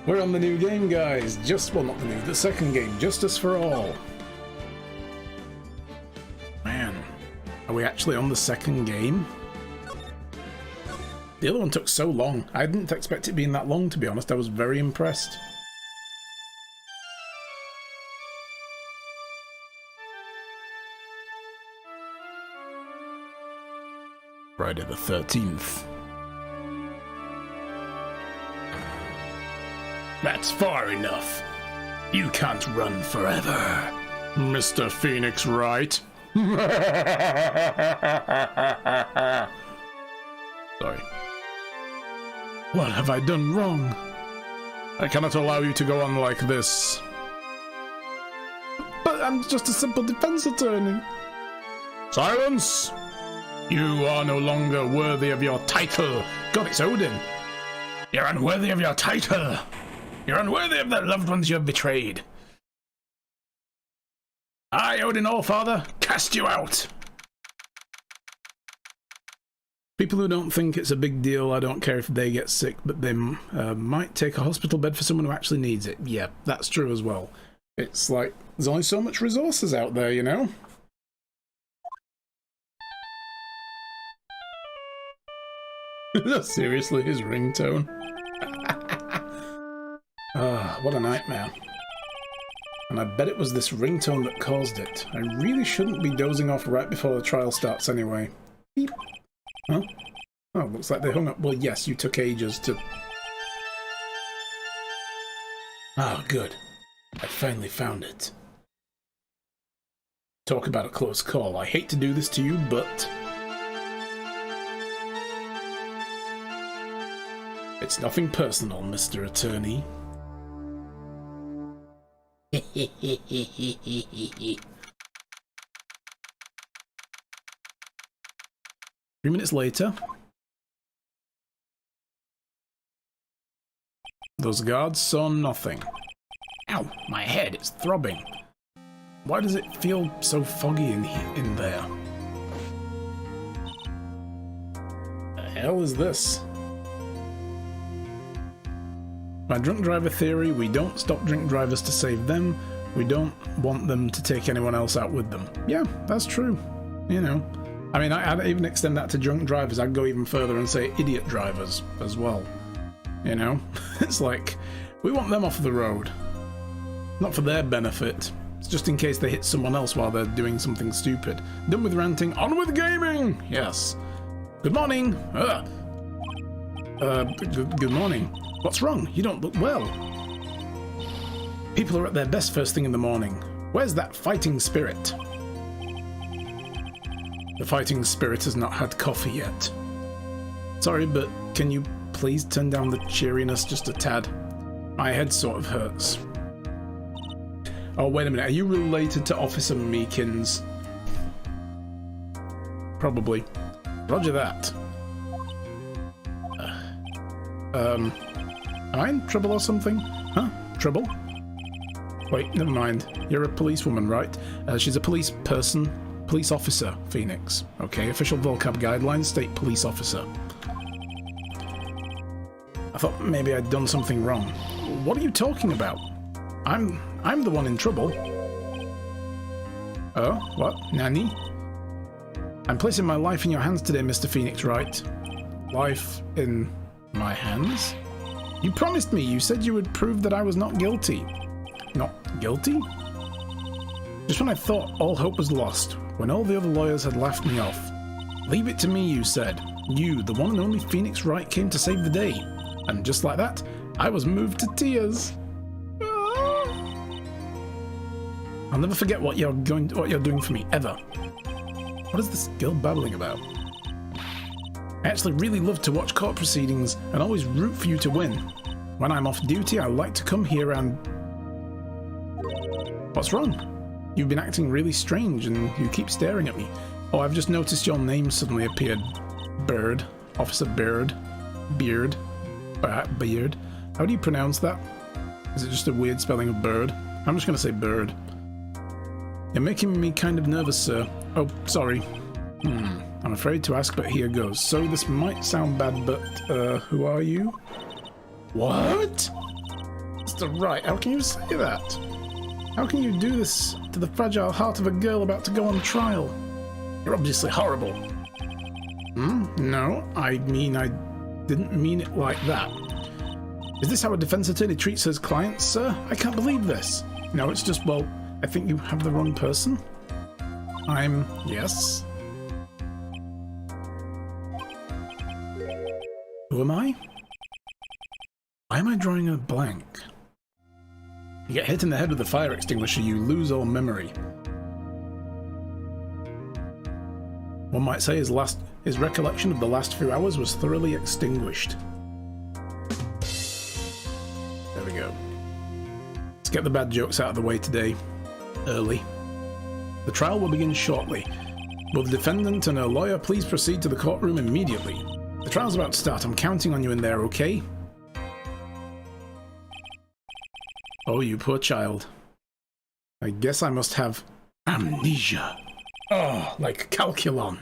We're on the new game, guys. Well, not the new, the second game, Justice for All. Man, are we actually on the second game? The other one took so long. I didn't expect it being that long, to be honest. I was very impressed. Friday the 13th. That's far enough. You can't run forever, Mr. Phoenix Wright. Sorry. What have I done wrong? I cannot allow you to go on like this. But I'm just a simple defense attorney. Silence! You are no longer worthy of your title. God, it's Odin. You're unworthy of your title. You're unworthy of the loved ones you have betrayed. I, Odin Allfather, cast you out. People who don't think it's a big deal, I don't care if they get sick, but they might take a hospital bed for someone who actually needs it. Yeah, that's true as well. It's like, there's only so much resources out there, you know? Seriously, his ringtone. Ah, what a nightmare. And I bet it was this ringtone that caused it. I really shouldn't be dozing off right before the trial starts anyway. Beep. Huh? Oh, looks like they hung up. Well, yes, you took ages to... Ah, good. I finally found it. Talk about a close call. I hate to do this to you, but... It's nothing personal, Mr. Attorney. 3 minutes later. Those guards saw nothing. Ow, my head, it's throbbing. Why does it feel so foggy in there? The hell is this? My drunk driver theory, we don't stop drink drivers to save them. We don't want them to take anyone else out with them. Yeah, that's true. You know. I mean, I'd even extend that to drunk drivers. I'd go even further and say idiot drivers as well. You know? It's like, we want them off the road. Not for their benefit. It's just in case they hit someone else while they're doing something stupid. Done with ranting, on with gaming! Yes. Good morning! Good morning. What's wrong? You don't look well. People are at their best first thing in the morning. Where's that fighting spirit? The fighting spirit has not had coffee yet. Sorry, but can you please turn down the cheeriness just a tad? My head sort of hurts. Oh, wait a minute. Are you related to Officer Meekins? Probably. Roger that. Am I in trouble or something? Huh? Trouble? Wait, never mind. You're a policewoman, right? She's a police officer, Phoenix. Okay, official vocab guidelines state police officer. I thought maybe I'd done something wrong. What are you talking about? I'm the one in trouble. Oh, what? Nanny? I'm placing my life in your hands today, Mr. Phoenix Wright. Life in my hands? You promised me. You said you would prove that I was not guilty. Not guilty? Just when I thought all hope was lost, when all the other lawyers had laughed me off. Leave it to me, you said. You, the one and only Phoenix Wright, came to save the day. And just like that, I was moved to tears. I'll never forget what you're doing for me, ever. What is this girl babbling about? I actually really love to watch court proceedings and always root for you to win. When I'm off duty, I like to come here and... What's wrong? You've been acting really strange and you keep staring at me. Oh, I've just noticed your name suddenly appeared. Bird. Officer Bird. Beard. Beard. How do you pronounce that? Is it just a weird spelling of bird? I'm just going to say bird. You're making me kind of nervous, sir. Oh, sorry. I'm afraid to ask, but here goes. So this might sound bad, but who are you? What? Mr. Wright, how can you say that? How can you do this to the fragile heart of a girl about to go on trial? You're obviously horrible. No, I mean, I didn't mean it like that. Is this how a defense attorney treats his clients, sir? I can't believe this. No, it's just, well, I think you have the wrong person. Yes. Who am I? Why am I drawing a blank? You get hit in the head with a fire extinguisher, you lose all memory. One might say his recollection of the last few hours was thoroughly extinguished. There we go. Let's get the bad jokes out of the way today. Early. The trial will begin shortly. Will the defendant and her lawyer please proceed to the courtroom immediately? The trial's about to start. I'm counting on you in there, okay? Oh, you poor child. I guess I must have amnesia. Oh, like Calculon.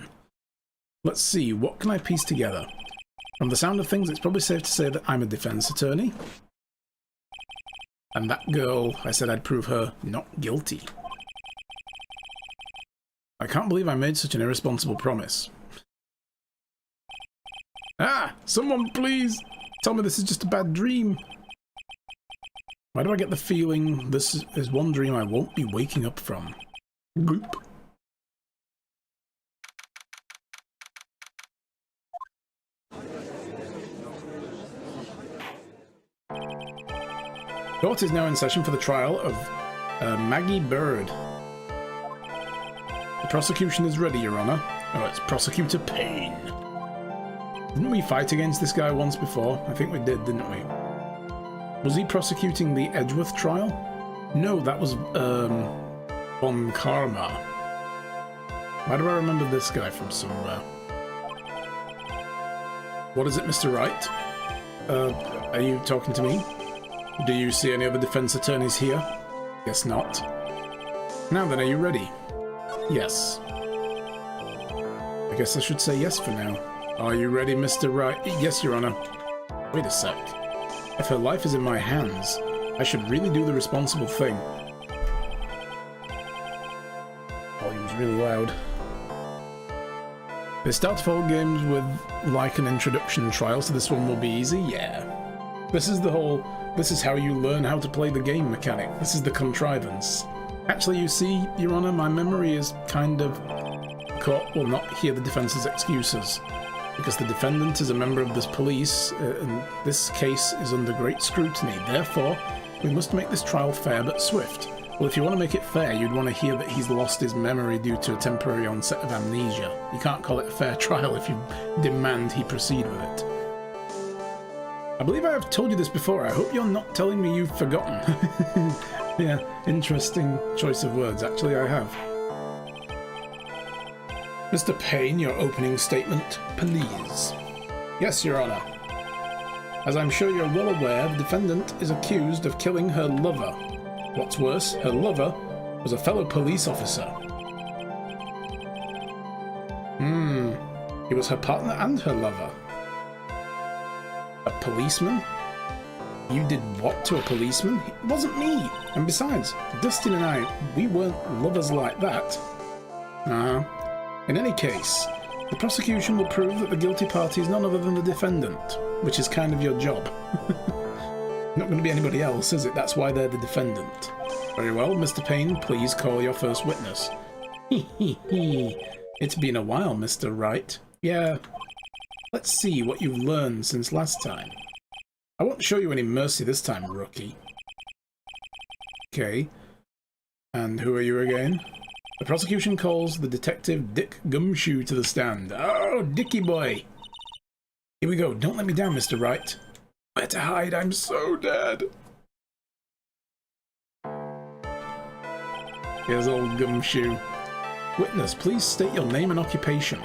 Let's see, what can I piece together? From the sound of things, it's probably safe to say that I'm a defense attorney. And that girl, I said I'd prove her not guilty. I can't believe I made such an irresponsible promise. Ah! Someone please! Tell me this is just a bad dream. Why do I get the feeling this is one dream I won't be waking up from? Goop. Court is now in session for the trial of Maggie Bird. The prosecution is ready, Your Honor. Oh, it's Prosecutor Payne. Didn't we fight against this guy once before? I think we did, didn't we? Was he prosecuting the Edgeworth trial? No, that was, Von Karma. Why do I remember this guy from somewhere? What is it, Mr. Wright? Are you talking to me? Do you see any other defense attorneys here? Guess not. Now then, are you ready? Yes. I guess I should say yes for now. Are you ready, Mr. Wright? Yes, Your Honor. Wait a sec. If her life is in my hands, I should really do the responsible thing. Volume's really loud. They start to all games with like an introduction trial, so this one will be easy? Yeah. This is how you learn how to play the game mechanic. This is the contrivance. Actually, you see, Your Honor, my memory is kind of... Court will not hear the defense's excuses, because the defendant is a member of this police, and this case is under great scrutiny. Therefore, we must make this trial fair but swift. Well, if you want to make it fair, you'd want to hear that he's lost his memory due to a temporary onset of amnesia. You can't call it a fair trial if you demand he proceed with it. I believe I have told you this before. I hope you're not telling me you've forgotten. Yeah, interesting choice of words. Actually, I have. Mr. Payne, your opening statement, please. Yes, Your Honor. As I'm sure you're well aware, the defendant is accused of killing her lover. What's worse, her lover was a fellow police officer. He was her partner and her lover. A policeman? You did what to a policeman? It wasn't me. And besides, Dustin and I, we weren't lovers like that. In any case, the prosecution will prove that the guilty party is none other than the defendant, which is kind of your job. Not going to be anybody else, is it? That's why they're the defendant. Very well, Mr. Payne, please call your first witness. It's been a while, Mr. Wright. Yeah. Let's see what you've learned since last time. I won't show you any mercy this time, rookie. Okay. And who are you again? The prosecution calls the detective Dick Gumshoe to the stand. Oh, Dickie boy! Here we go. Don't let me down, Mr. Wright. Where to hide? I'm so dead. Here's old Gumshoe. Witness, please state your name and occupation.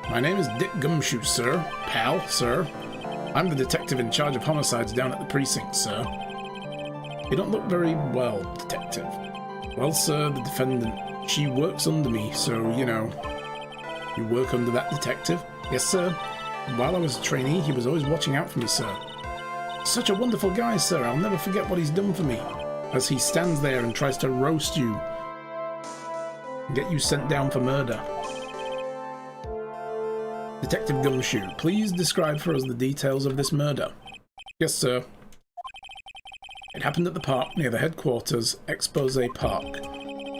My name is Dick Gumshoe, sir. Pal, sir. I'm the detective in charge of homicides down at the precinct, sir. You don't look very well, detective. Well, sir, the defendant, she works under me, so, you know. You work under that detective? Yes, sir. While I was a trainee, he was always watching out for me, sir. Such a wonderful guy, sir. I'll never forget what he's done for me. As he stands there and tries to roast you and get you sent down for murder. Detective Gumshoe, please describe for us the details of this murder. Yes, sir. It happened at the park near the headquarters, Expose Park.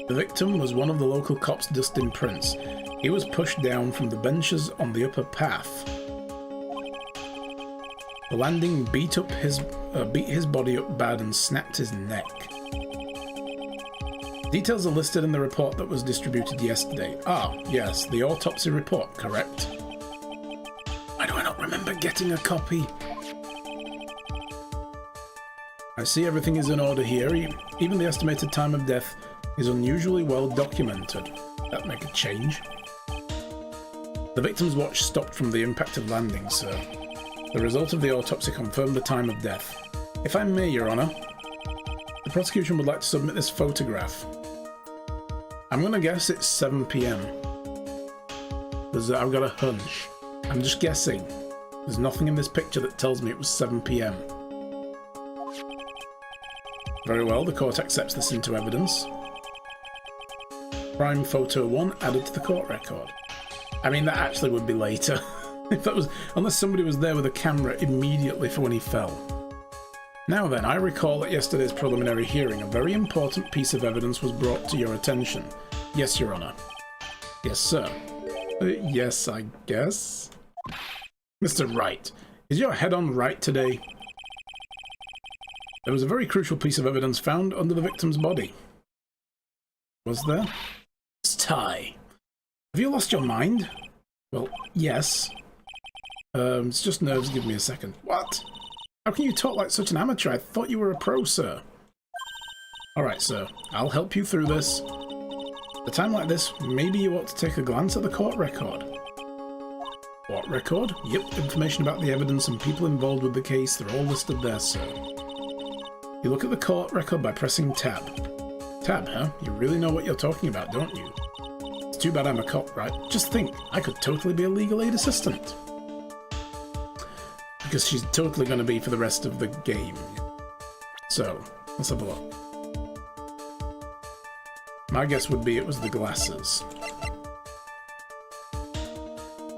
The victim was one of the local cops, Dustin Prince. He was pushed down from the benches on the upper path. The landing beat his body up bad and snapped his neck. Details are listed in the report that was distributed yesterday. Ah, yes, the autopsy report, correct? Why do I not remember getting a copy? I see everything is in order here. Even the estimated time of death is unusually well documented. That'd make a change. The victim's watch stopped from the impact of landing, sir. The result of the autopsy confirmed the time of death. If I may, Your Honor, the prosecution would like to submit this photograph. I'm gonna guess it's 7 PM. I've got a hunch. I'm just guessing. There's nothing in this picture that tells me it was 7 PM. Very well, the court accepts this into evidence. Crime photo 1 added to the court record. I mean, that actually would be later. If that was, unless somebody was there with a camera immediately for when he fell. Now then, I recall at yesterday's preliminary hearing, a very important piece of evidence was brought to your attention. Yes, Your Honor. Yes, sir. Yes, I guess. Mr. Wright, is your head on right today? There was a very crucial piece of evidence found under the victim's body. Was there? It's tie. Have you lost your mind? Well, yes. It's just nerves. Give me a second. What? How can you talk like such an amateur? I thought you were a pro, sir. Alright, sir. I'll help you through this. At a time like this, maybe you ought to take a glance at the court record. What record? Yep, information about the evidence and people involved with the case. They're all listed there, sir. You look at the court record by pressing tab. Tab, huh? You really know what you're talking about, don't you? It's too bad I'm a cop, right? Just think, I could totally be a legal aid assistant. Because she's totally going to be for the rest of the game. So, let's have a look. My guess would be it was the glasses.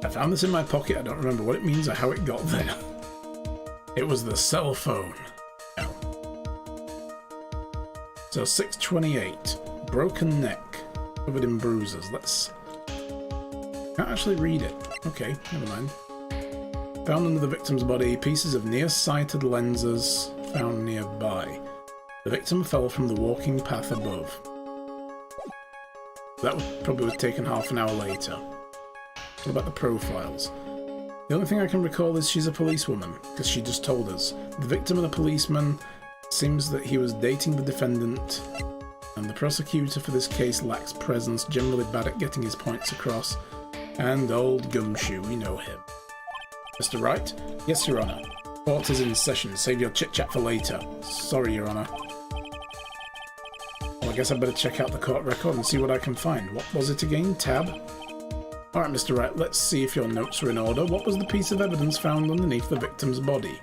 I found this in my pocket. I don't remember what it means or how it got there. It was the cell phone. No. So 628. Broken neck. Covered in bruises. Can't actually read it. Okay, never mind. Found under the victim's body, pieces of near-sighted lenses found nearby. The victim fell from the walking path above. That would probably have taken half an hour later. What about the profiles? The only thing I can recall is she's a policewoman, because she just told us. The victim and a policeman, seems that he was dating the defendant, and the prosecutor for this case lacks presence, generally bad at getting his points across. And old Gumshoe, we know him. Mr. Wright? Yes, Your Honor. Court is in session. Save your chit-chat for later. Sorry, Your Honor. Well, I guess I better check out the court record and see what I can find. What was it again? Tab? Alright, Mr. Wright, let's see if your notes are in order. What was the piece of evidence found underneath the victim's body?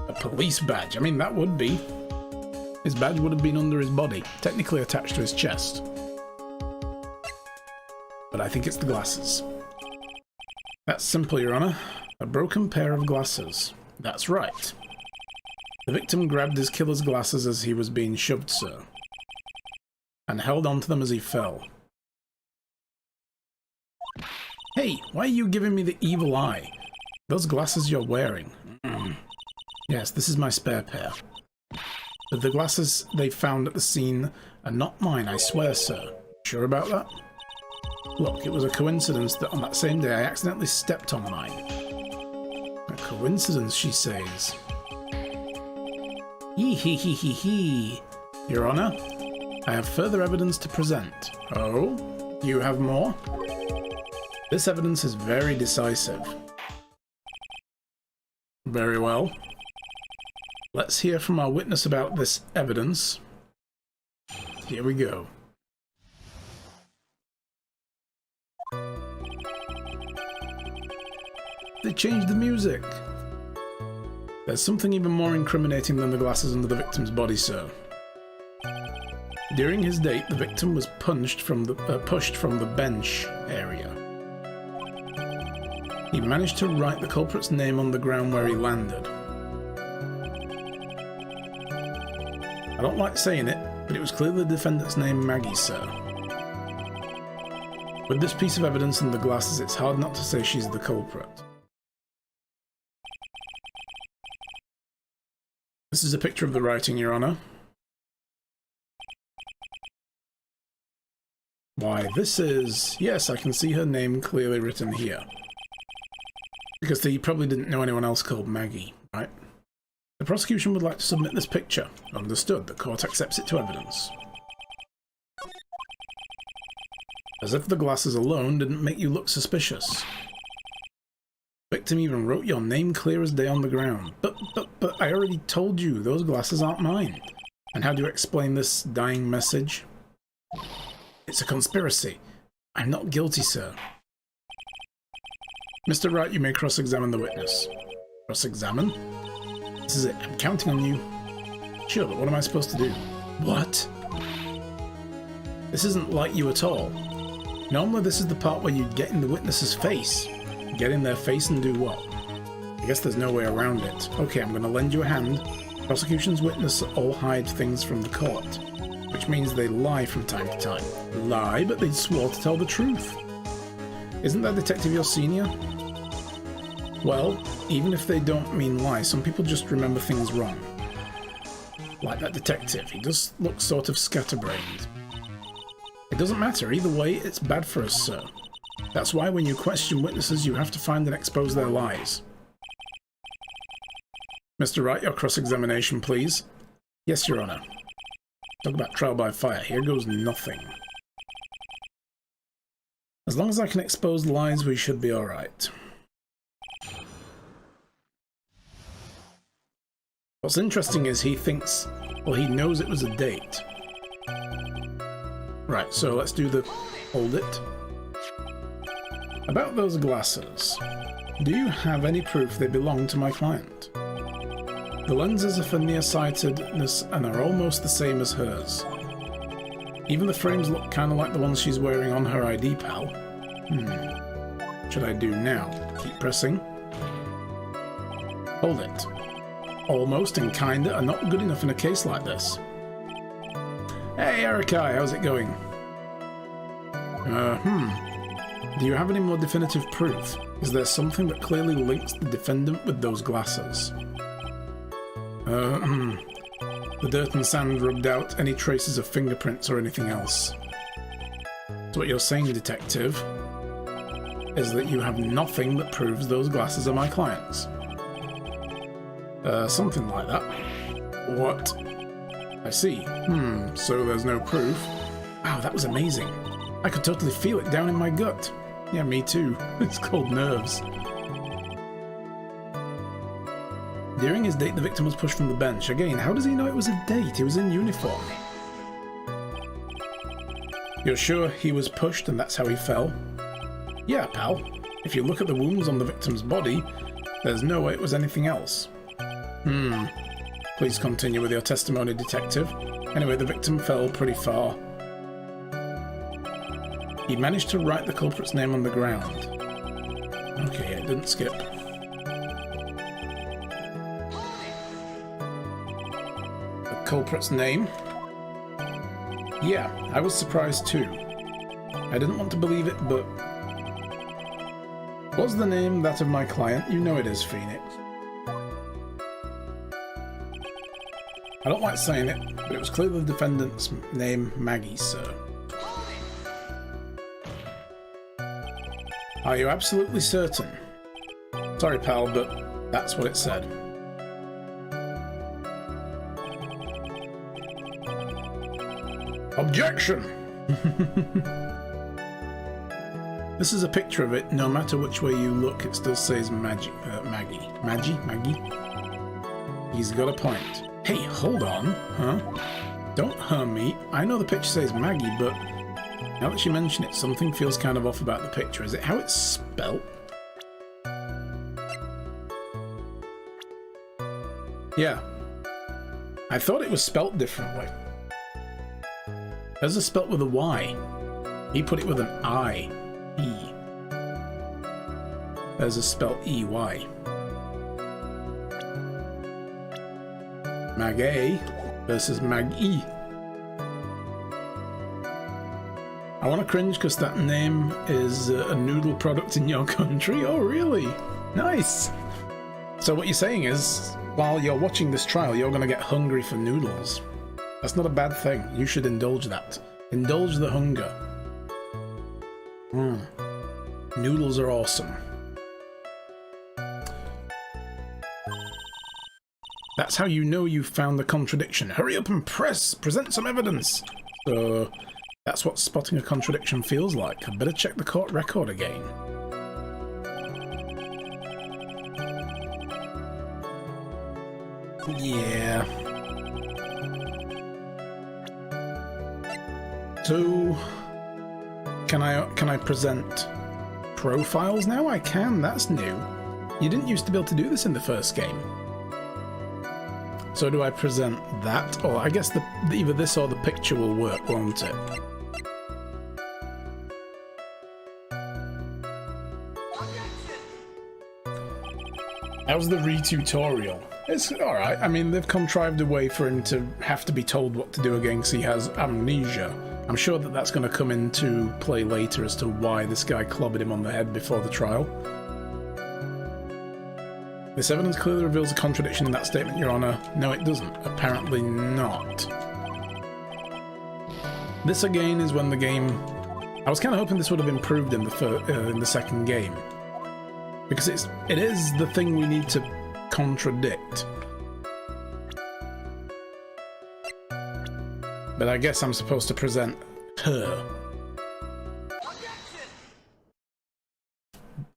A police badge. I mean, that would be. His badge would have been under his body, technically attached to his chest. But I think it's the glasses. That's simple, Your Honor. A broken pair of glasses. That's right. The victim grabbed his killer's glasses as he was being shoved, sir, and held onto them as he fell. Hey, why are you giving me the evil eye? Those glasses you're wearing. Yes, this is my spare pair. But the glasses they found at the scene are not mine, I swear, sir. Sure about that? Look, it was a coincidence that on that same day I accidentally stepped on mine. A coincidence, she says. Hee. Your Honor, I have further evidence to present. Oh? You have more? This evidence is very decisive. Very well. Let's hear from our witness about this evidence. Here we go. They changed the music. There's something even more incriminating than the glasses under the victim's body, sir. During his date, the victim was pushed from the bench area. He managed to write the culprit's name on the ground where he landed. I don't like saying it, but it was clearly the defendant's name, Maggie, sir. With this piece of evidence and the glasses, it's hard not to say she's the culprit. This is a picture of the writing, Your Honor. Why, this is... Yes, I can see her name clearly written here. Because he probably didn't know anyone else called Maggie, right? The prosecution would like to submit this picture. Understood. The court accepts it to evidence. As if the glasses alone didn't make you look suspicious. The victim even wrote your name clear as day on the ground. But I already told you, those glasses aren't mine. And how do you explain this dying message? It's a conspiracy. I'm not guilty, sir. Mr. Wright, you may cross-examine the witness. Cross-examine? This is it. I'm counting on you. Sure, but what am I supposed to do? What? This isn't like you at all. Normally this is the part where you get in the witness's face. Get in their face and do what? I guess there's no way around it. Okay, I'm going to lend you a hand. Prosecution's witness all hide things from the court, which means they lie from time to time. Lie, but they swore to tell the truth. Isn't that detective your senior? Well, even if they don't mean lie, some people just remember things wrong. Like that detective, he does look sort of scatterbrained. It doesn't matter, either way, it's bad for us, sir. That's why when you question witnesses, you have to find and expose their lies. Mr. Wright, your cross-examination, please. Yes, Your Honor. Talk about trial by fire. Here goes nothing. As long as I can expose lies, we should be alright. What's interesting is he thinks, well, he knows it was a date. Right, so let's do the hold it. About those glasses, do you have any proof they belong to my client? The lenses are for nearsightedness and are almost the same as hers. Even the frames look kind of like the ones she's wearing on her ID pal. Should I do now? Keep pressing. Hold it. Almost and kinda are not good enough in a case like this. Hey Erikai, how's it going? Do you have any more definitive proof? Is there something that clearly links the defendant with those glasses? The dirt and sand rubbed out any traces of fingerprints or anything else. So what you're saying, detective, is that you have nothing that proves those glasses are my client's. Something like that. What? I see. So there's no proof. Wow, that was amazing. I could totally feel it down in my gut. Yeah, me too. It's called nerves. During his date, the victim was pushed from the bench. Again, how does he know it was a date? He was in uniform. You're sure he was pushed and that's how he fell? Yeah, pal. If you look at the wounds on the victim's body, there's no way it was anything else. Please continue with your testimony, detective. Anyway, the victim fell pretty far. He managed to write the culprit's name on the ground. Okay, it didn't skip. The culprit's name? Yeah, I was surprised too. I didn't want to believe it, but... Was the name that of my client? You know it is, Phoenix. I don't like saying it, but it was clearly the defendant's name, Maggie, sir. Are you absolutely certain? Sorry, pal, but that's what it said. Objection! This is a picture of it. No matter which way you look, it still says Maggie. Maggie? He's got a point. Hey, hold on, huh? Don't harm me. I know the picture says Maggie, but now that you mention it, something feels kind of off about the picture. Is it how it's spelt? Yeah. I thought it was spelt differently. Hers is spelt with a Y. He put it with an I. E. Hers is spelt E-Y. Mag A versus Mag E. I want to cringe because that name is a noodle product in your country. Oh, really? Nice. So what you're saying is, while you're watching this trial, you're going to get hungry for noodles. That's not a bad thing. You should indulge that. Indulge the hunger. Noodles are awesome. That's how you know you've found the contradiction. Hurry up and present some evidence. So that's what spotting a contradiction feels like. I'd better check the court record again. Yeah. So can I present profiles now? I can. That's new. You didn't used to be able to do this in the first game. So do I present that? Or I guess either this or the picture will work, won't it? How's the re-tutorial? It's alright. I mean, they've contrived a way for him to have to be told what to do again because he has amnesia. I'm sure that that's going to come into play later as to why this guy clobbered him on the head before the trial. This evidence clearly reveals a contradiction in that statement, Your Honor. No, it doesn't. Apparently not. This again is when the game... I was kind of hoping this would have improved in the second game. Because it is the thing we need to contradict. But I guess I'm supposed to present her.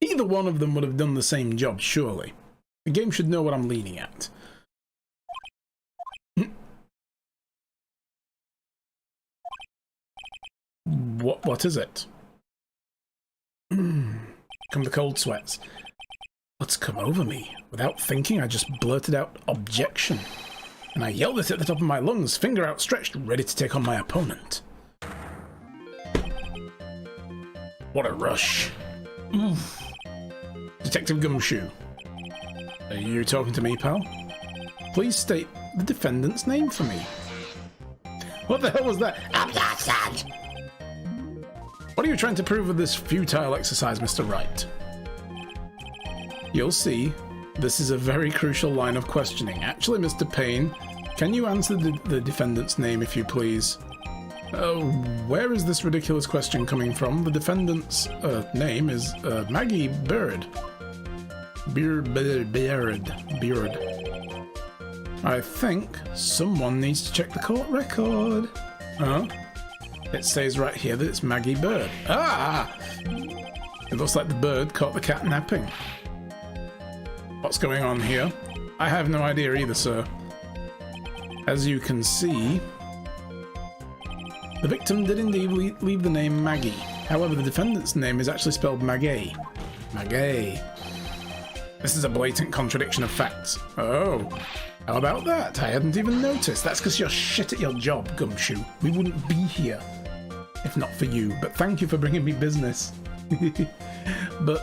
Either one of them would have done the same job, surely. The game should know what I'm leaning at. What is it? Come the cold sweats. What's come over me? Without thinking, I just blurted out objection. And I yelled it at the top of my lungs, finger outstretched, ready to take on my opponent. What a rush. Oof. Detective Gumshoe. Are you talking to me, pal? Please state the defendant's name for me. What the hell was that? What are you trying to prove with this futile exercise, Mr. Wright? You'll see. This is a very crucial line of questioning. Actually, Mr. Payne, can you answer the defendant's name, if you please? Where is this ridiculous question coming from? The defendant's name is Maggie Bird. Beard. I think someone needs to check the court record. Huh? It says right here that it's Maggie Bird. Ah! It looks like the bird caught the cat napping. What's going on here? I have no idea either, sir. As you can see, the victim did indeed leave the name Maggie. However, the defendant's name is actually spelled Maggie. Maggie. This is a blatant contradiction of facts. Oh, how about that? I hadn't even noticed. That's because you're shit at your job, Gumshoe. We wouldn't be here if not for you, but thank you for bringing me business. But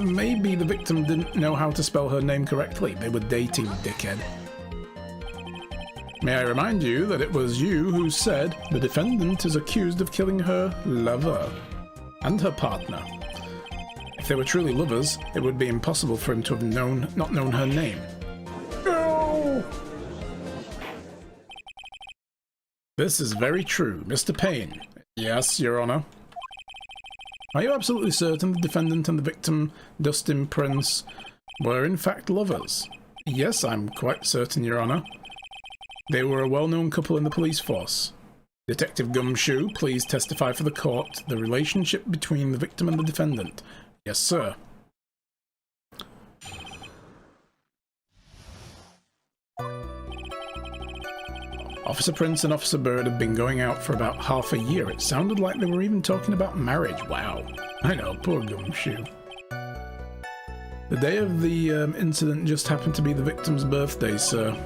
maybe the victim didn't know how to spell her name correctly. They were dating, dickhead. May I remind you that it was you who said the defendant is accused of killing her lover and her partner. If they were truly lovers, it would be impossible for him to have not known her name. No! This is very true, Mr. Payne. Yes, Your Honor. Are you absolutely certain the defendant and the victim, Dustin Prince, were in fact lovers? Yes, I'm quite certain, Your Honor. They were a well-known couple in the police force. Detective Gumshoe, please testify for the court the relationship between the victim and the defendant. Yes, sir. Officer Prince and Officer Bird have been going out for about half a year. It sounded like they were even talking about marriage. Wow. I know, poor Gumshoe. The day of the incident just happened to be the victim's birthday, sir.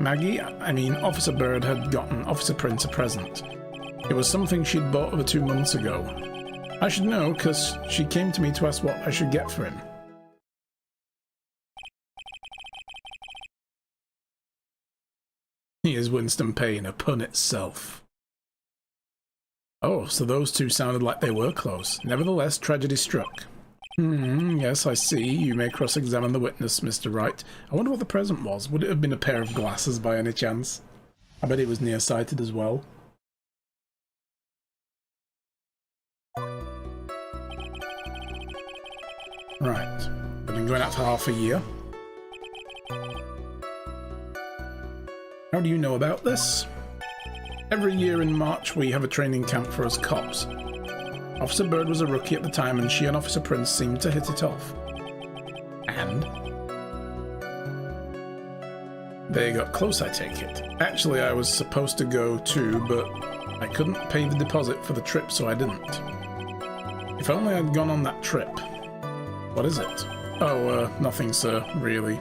Officer Bird had gotten Officer Prince a present. It was something she'd bought over 2 months ago. I should know, because she came to me to ask what I should get for him. Here's Winston Payne, a pun itself. Oh, so those two sounded like they were close. Nevertheless, tragedy struck. Yes, I see. You may cross-examine the witness, Mr. Wright. I wonder what the present was. Would it have been a pair of glasses by any chance? I bet he was nearsighted as well. Right. I've been going out for half a year. How do you know about this? Every year in March we have a training camp for us cops. Officer Bird was a rookie at the time and she and Officer Prince seemed to hit it off. And? They got close, I take it. Actually, I was supposed to go too, but I couldn't pay the deposit for the trip, so I didn't. If only I'd gone on that trip. What is it? Oh, nothing, sir, really.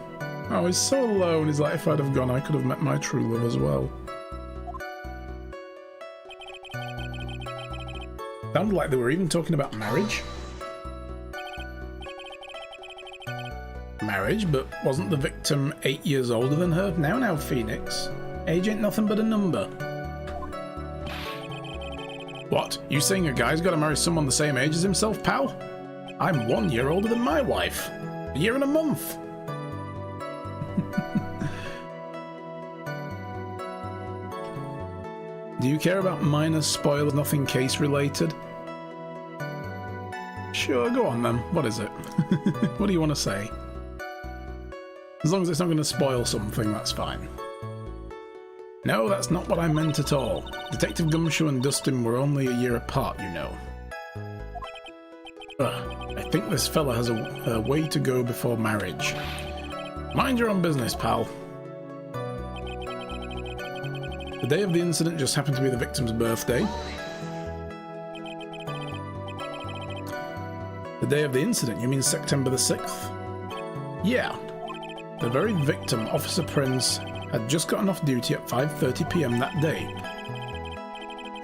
Oh, he's so alone. He's like, if I'd have gone, I could have met my true love as well. Sounded like they were even talking about marriage. Marriage, but wasn't the victim 8 years older than her? Now, Phoenix. Age ain't nothing but a number. What? You saying a guy's gotta marry someone the same age as himself, pal? I'm 1 year older than my wife. A year and a month. Do you care about minor spoilers, nothing case related? Sure, go on then. What is it? What do you want to say? As long as it's not going to spoil something, that's fine. No, that's not what I meant at all. Detective Gumshoe and Dustin were only a year apart, you know. I think this fella has a way to go before marriage. Mind your own business, pal. The day of the incident just happened to be the victim's birthday. The day of the incident? You mean September the 6th? Yeah. The very victim, Officer Prince, had just gotten off duty at 5:30 PM that day.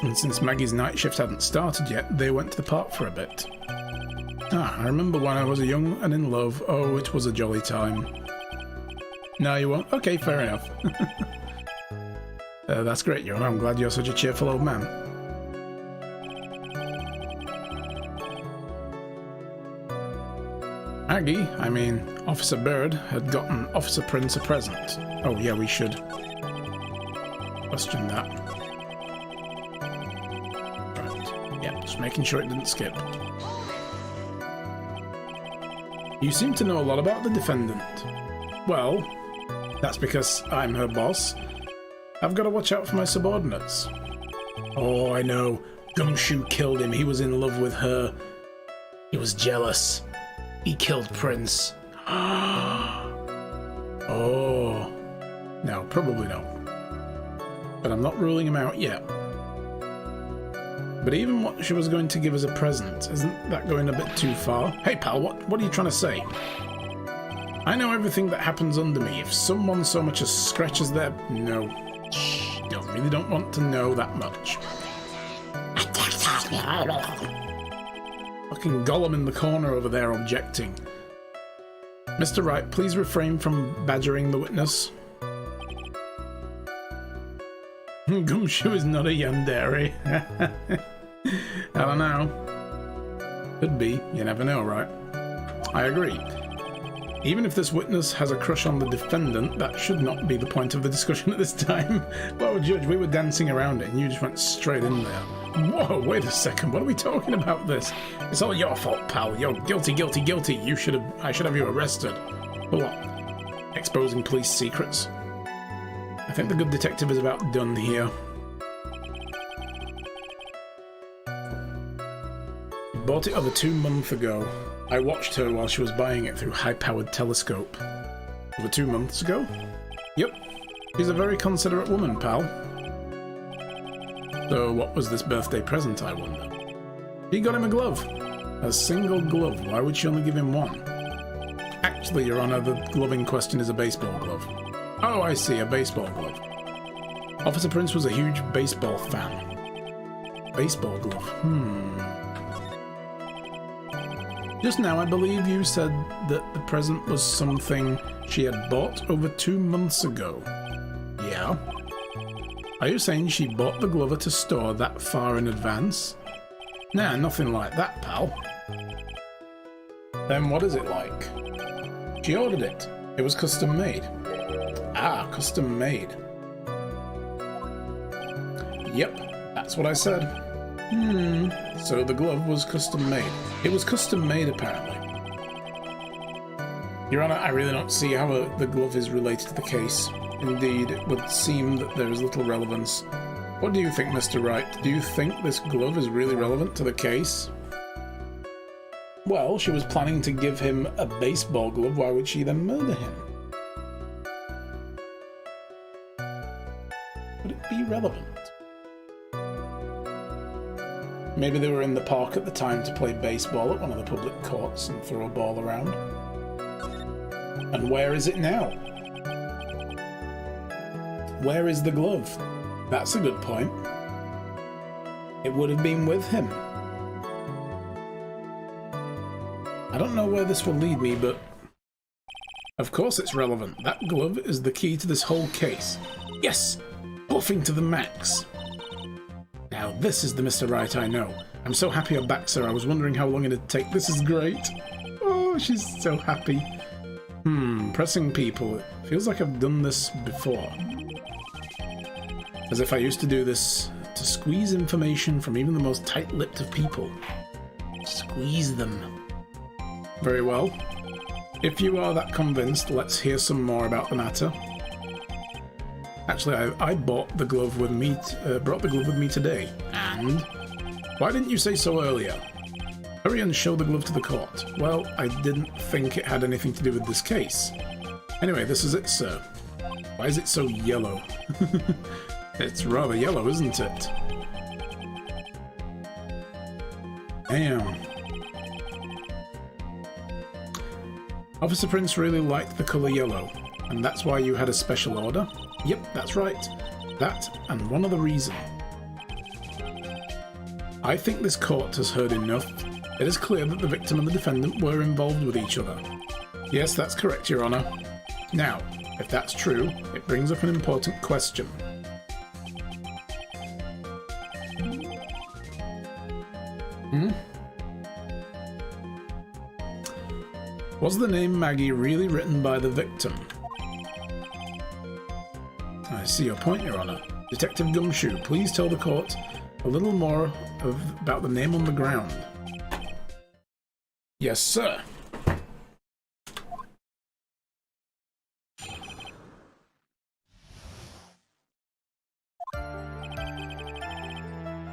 And since Maggie's night shift hadn't started yet, they went to the park for a bit. I remember when I was young and in love. Oh, it was a jolly time. No, you won't? Okay, fair enough. That's great, Yon. I'm glad you're such a cheerful old man. Officer Bird had gotten Officer Prince a present. Oh yeah, we should question that. Right. Yeah, just making sure it didn't skip. You seem to know a lot about the defendant. Well, that's because I'm her boss. I've got to watch out for my subordinates. Oh, I know. Gumshoe killed him. He was in love with her. He was jealous. He killed Prince. Oh. No, probably not. But I'm not ruling him out yet. But even what she was going to give as a present, isn't that going a bit too far? Hey pal, what are you trying to say? I know everything that happens under me. If someone so much as scratches their... No. Shh, really don't want to know that much. Fucking Gollum in the corner over there objecting. Mr. Wright, please refrain from badgering the witness. Gumshoe is not a yandere. I don't know. Could be. You never know, right? I agree. Even if this witness has a crush on the defendant, that should not be the point of the discussion at this time. Well, Judge, we were dancing around it and you just went straight in there. Whoa, wait a second. What are we talking about this? It's all your fault, pal. You're guilty, guilty, guilty. I should have you arrested. For what? Exposing police secrets? I think the good detective is about done here. He bought it over 2 months ago. I watched her while she was buying it through high-powered telescope. Over 2 months ago? Yep. She's a very considerate woman, pal. So what was this birthday present, I wonder? He got him a glove. A single glove. Why would she only give him one? Actually, Your Honor, the glove in question is a baseball glove. Oh, I see, a baseball glove. Officer Prince was a huge baseball fan. Baseball glove. Just now, I believe you said that the present was something she had bought over 2 months ago. Yeah? Are you saying she bought the glove at a store that far in advance? Nah, nothing like that, pal. Then what is it like? She ordered it. It was custom made. Ah, custom made. Yep, that's what I said. So the glove was custom made. It was custom made, apparently. Your Honor, I really don't see how the glove is related to the case. Indeed, it would seem that there is little relevance. What do you think, Mr. Wright? Do you think this glove is really relevant to the case? Well, she was planning to give him a baseball glove. Why would she then murder him? Would it be relevant? Maybe they were in the park at the time to play baseball at one of the public courts and throw a ball around. And where is it now? Where is the glove? That's a good point. It would have been with him. I don't know where this will lead me, but of course it's relevant. That glove is the key to this whole case. Yes! Bluffing to the max. Now this is the Mr. Wright I know. I'm so happy you're back, sir. I was wondering how long it'd take. This is great. Oh, she's so happy. Pressing people. It feels like I've done this before. As if I used to do this to squeeze information from even the most tight-lipped of people. Squeeze them. Very well. If you are that convinced, let's hear some more about the matter. Actually, I bought the glove with me, brought the glove with me today. And why didn't you say so earlier? Hurry and show the glove to the court. Well, I didn't think it had anything to do with this case. Anyway, this is it, sir. Why is it so yellow? It's rather yellow, isn't it? Damn. Officer Prince really liked the colour yellow, and that's why you had a special order? Yep, that's right. That, and one other reason. I think this court has heard enough. It is clear that the victim and the defendant were involved with each other. Yes, that's correct, Your Honour. Now, if that's true, it brings up an important question. Was the name Maggie really written by the victim? I see your point, Your Honour. Detective Gumshoe, please tell the court a little more about the name on the ground. Yes, sir.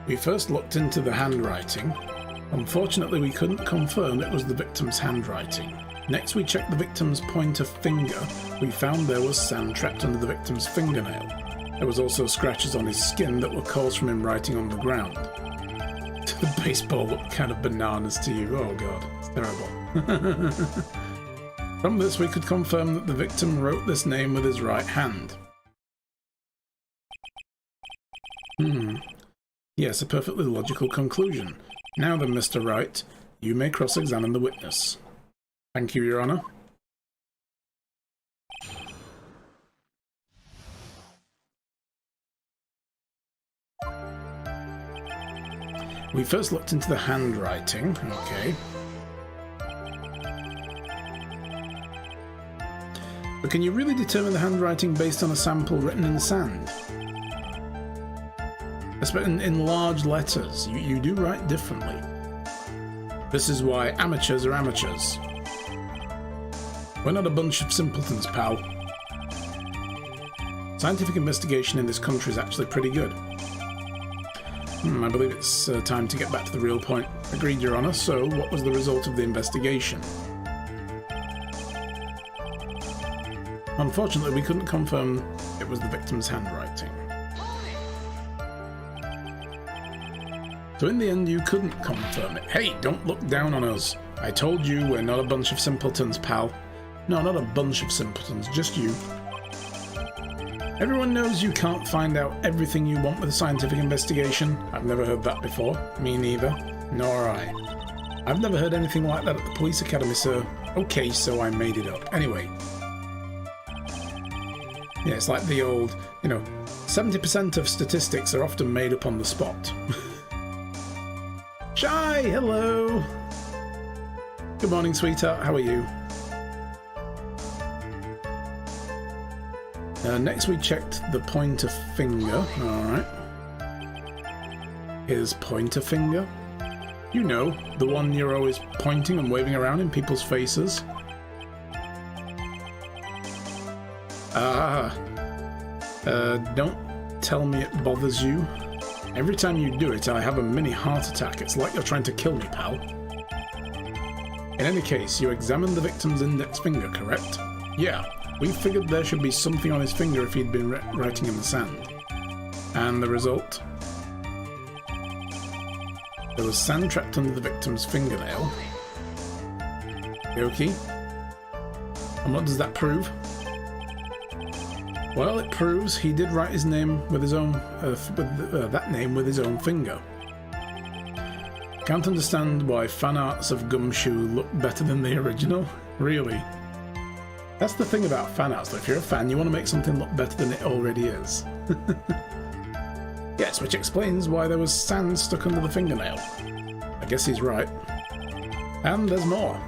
We first looked into the handwriting. Unfortunately, we couldn't confirm it was the victim's handwriting. Next, we checked the victim's pointer finger. We found there was sand trapped under the victim's fingernail. There was also scratches on his skin that were caused from him writing on the ground. The baseball looked kind of bananas to you. Oh god, it's terrible. From this, we could confirm that the victim wrote this name with his right hand. Yes, a perfectly logical conclusion. Now then, Mr. Wright, you may cross-examine the witness. Thank you, Your Honour. We first looked into the handwriting. Okay. But can you really determine the handwriting based on a sample written in sand? In large letters, you do write differently. This is why amateurs are amateurs. We're not a bunch of simpletons, pal. Scientific investigation in this country is actually pretty good. I believe it's time to get back to the real point. Agreed, Your Honour. So, what was the result of the investigation? Unfortunately, we couldn't confirm it was the victim's handwriting. So in the end, you couldn't confirm it. Hey, don't look down on us. I told you we're not a bunch of simpletons, pal. No, not a bunch of simpletons, just you. Everyone knows you can't find out everything you want with a scientific investigation. I've never heard that before. Me neither. Nor I. I've never heard anything like that at the police academy, sir. Okay, so I made it up. Anyway. Yeah, it's like the old, 70% of statistics are often made up on the spot. Shy, hello! Good morning, sweetheart. How are you? Next we checked the pointer finger. Alright. Here's pointer finger. You know, the one you're always pointing and waving around in people's faces. Don't tell me it bothers you. Every time you do it, I have a mini heart attack. It's like you're trying to kill me, pal. In any case, you examined the victim's index finger, correct? Yeah. We figured there should be something on his finger if he'd been writing in the sand. And the result? There was sand trapped under the victim's fingernail. Okay. And what does that prove? Well, it proves he did write his name with his own, that name with his own finger. Can't understand why fan arts of Gumshoe look better than the original. Really? That's the thing about fan arts, though. If you're a fan, you want to make something look better than it already is. Yes, which explains why there was sand stuck under the fingernail. I guess he's right. And there's more.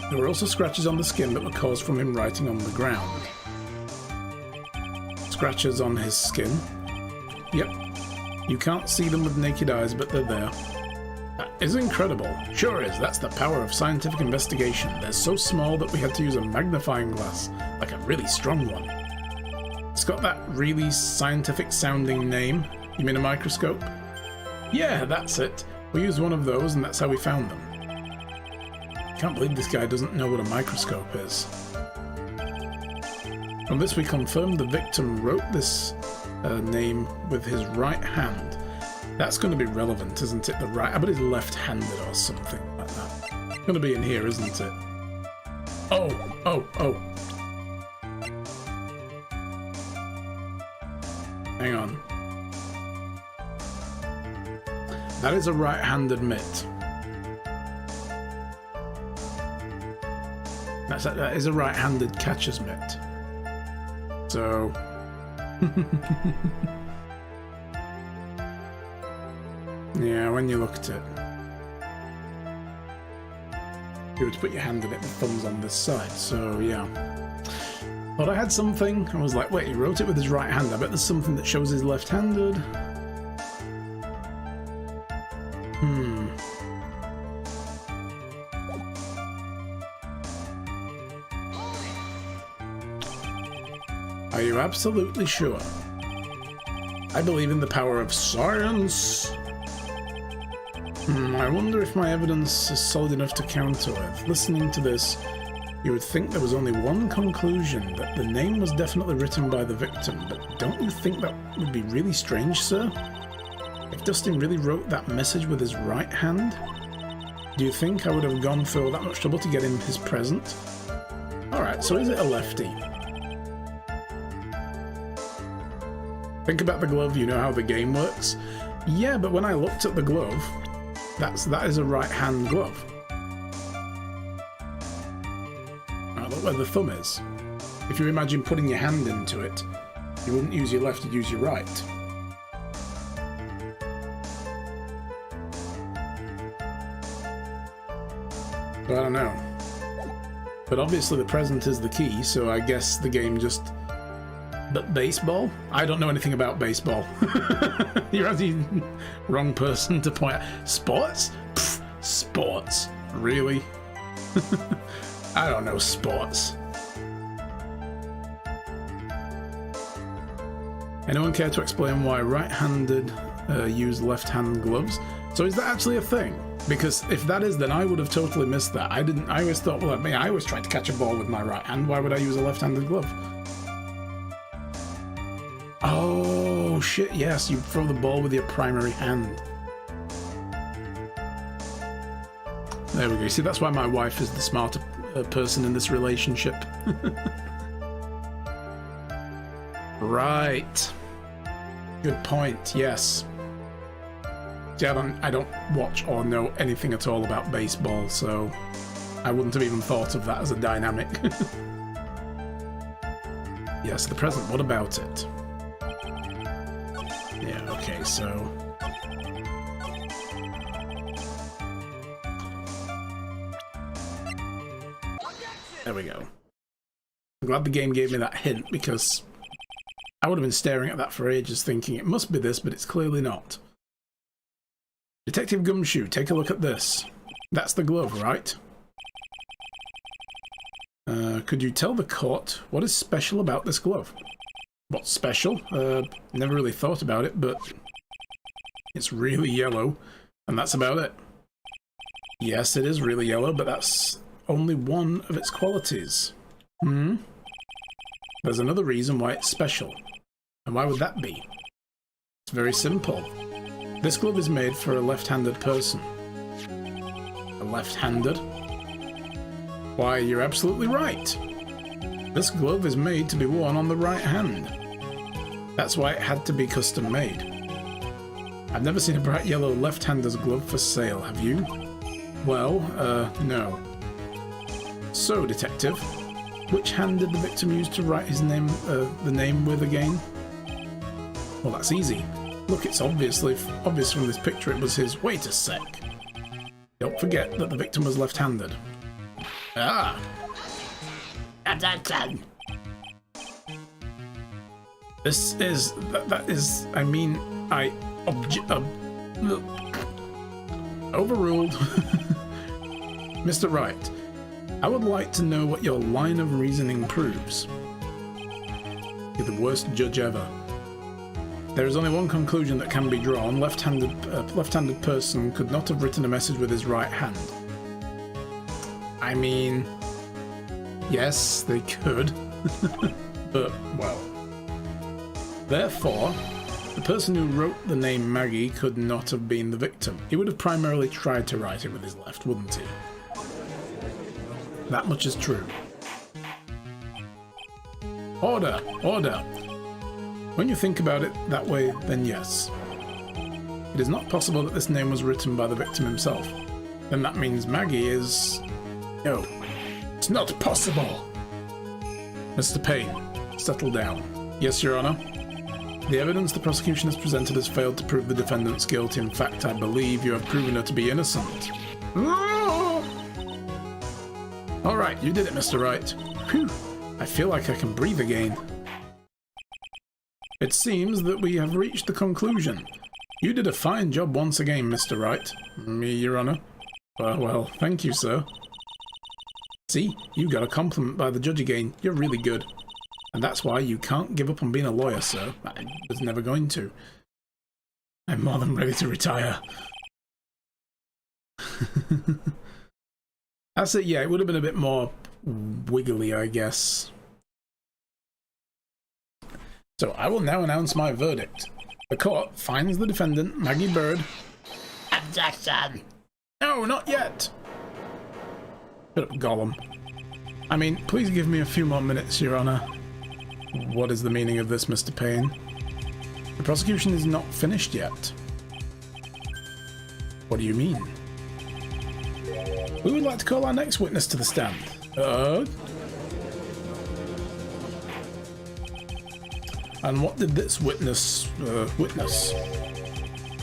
There were also scratches on the skin that were caused from him writing on the ground. Scratches on his skin. Yep. You can't see them with naked eyes, but they're there. That is incredible. Sure is. That's the power of scientific investigation. They're so small that we had to use a magnifying glass, like a really strong one. It's got that really scientific sounding name. You mean a microscope? Yeah, that's it. We used one of those and that's how we found them. Can't believe this guy doesn't know what a microscope is. From this we confirmed the victim wrote this name with his right hand. That's going to be relevant, isn't it? The right, I bet he's left-handed or something like that. It's going to be in here, isn't it? Oh. Hang on. That is a right-handed mitt. That is a right-handed catcher's mitt. So... yeah, when you look at it. You would put your hand in it, the thumb's on this side, so yeah. But I had something, I was like, wait, he wrote it with his right hand, I bet there's something that shows he's left-handed. Are you absolutely sure? I believe in the power of science. I wonder if my evidence is solid enough to counter with. Listening to this, you would think there was only one conclusion, that the name was definitely written by the victim, but don't you think that would be really strange, sir? If Dustin really wrote that message with his right hand, do you think I would have gone through all that much trouble to get him his present? Alright, so is it a lefty? Think about the glove, you know how the game works? Yeah, but when I looked at the glove, that is a right-hand glove. Now look where the thumb is. If you imagine putting your hand into it, you wouldn't use your left, you'd use your right. So I don't know. But obviously the present is the key, so I guess the game just... But baseball? I don't know anything about baseball. You're the wrong person to point out. Sports? Pfft, sports. Really? I don't know sports. Anyone care to explain why right-handed use left-hand gloves? So is that actually a thing? Because if that is, then I would have totally missed that. I always thought, well, I always tried to catch a ball with my right hand. Why would I use a left-handed glove? Oh, shit, yes, you throw the ball with your primary hand. There we go. See, that's why my wife is the smarter person in this relationship. Right. Good point, yes. See, I don't watch or know anything at all about baseball, so I wouldn't have even thought of that as a dynamic. Yes, the present, what about it? Yeah, okay, so... There we go. I'm glad the game gave me that hint, because I would have been staring at that for ages thinking it must be this, but it's clearly not. Detective Gumshoe, take a look at this. That's the glove, right? Could you tell the court what is special about this glove? What's special? Never really thought about it, but it's really yellow, and that's about it. Yes, it is really yellow, but that's only one of its qualities. There's another reason why it's special. And why would that be? It's very simple. This glove is made for a left-handed person. A left-handed? Why, you're absolutely right. This glove is made to be worn on the right hand. That's why it had to be custom made. I've never seen a bright yellow left-hander's glove for sale, have you? Well, no. So, Detective, which hand did the victim use to write his name, the name with again? Well, that's easy. Look, it's obvious from this picture it was his. Wait a sec. Don't forget that the victim was left-handed. Ah! This is... that is... I mean, overruled. Mr. Wright, I would like to know what your line of reasoning proves. You're the worst judge ever. There is only one conclusion that can be drawn. Left-handed person could not have written a message with his right hand. I mean, yes, they could, but, well. Therefore, the person who wrote the name Maggie could not have been the victim. He would have primarily tried to write it with his left, wouldn't he? That much is true. Order! Order! When you think about it that way, then yes. It is not possible that this name was written by the victim himself. Then that means Maggie is... No, it's not possible! Mr. Payne, settle down. Yes, Your Honor. The evidence the prosecution has presented has failed to prove the defendant's guilt. In fact, I believe you have proven her to be innocent. Alright, you did it, Mr. Wright. Phew, I feel like I can breathe again. It seems that we have reached the conclusion. You did a fine job once again, Mr. Wright. Me, Your Honor. Well, thank you, sir. See, you got a compliment by the judge again. You're really good. And that's why you can't give up on being a lawyer, sir. I was never going to. I'm more than ready to retire. That's it, yeah, it would have been a bit more wiggly, I guess. So I will now announce my verdict. The court finds the defendant, Maggie Bird... Objection! No, not yet! Shut up, Gollum. I mean, please give me a few more minutes, Your Honor. What is the meaning of this, Mr. Payne? The prosecution is not finished yet. What do you mean? We would like to call our next witness to the stand. And what did this witness witness?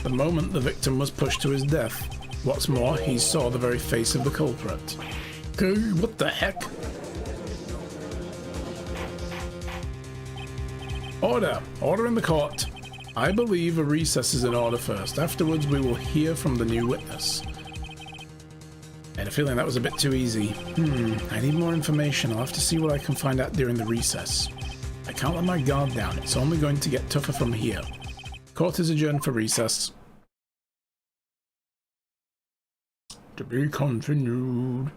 The moment the victim was pushed to his death. What's more, he saw the very face of the culprit. What the heck? Order! Order in the court. I believe a recess is in order first. Afterwards, we will hear from the new witness. I had a feeling that was a bit too easy. I need more information. I'll have to see what I can find out during the recess. I can't let my guard down. It's only going to get tougher from here. Court is adjourned for recess. To be continued.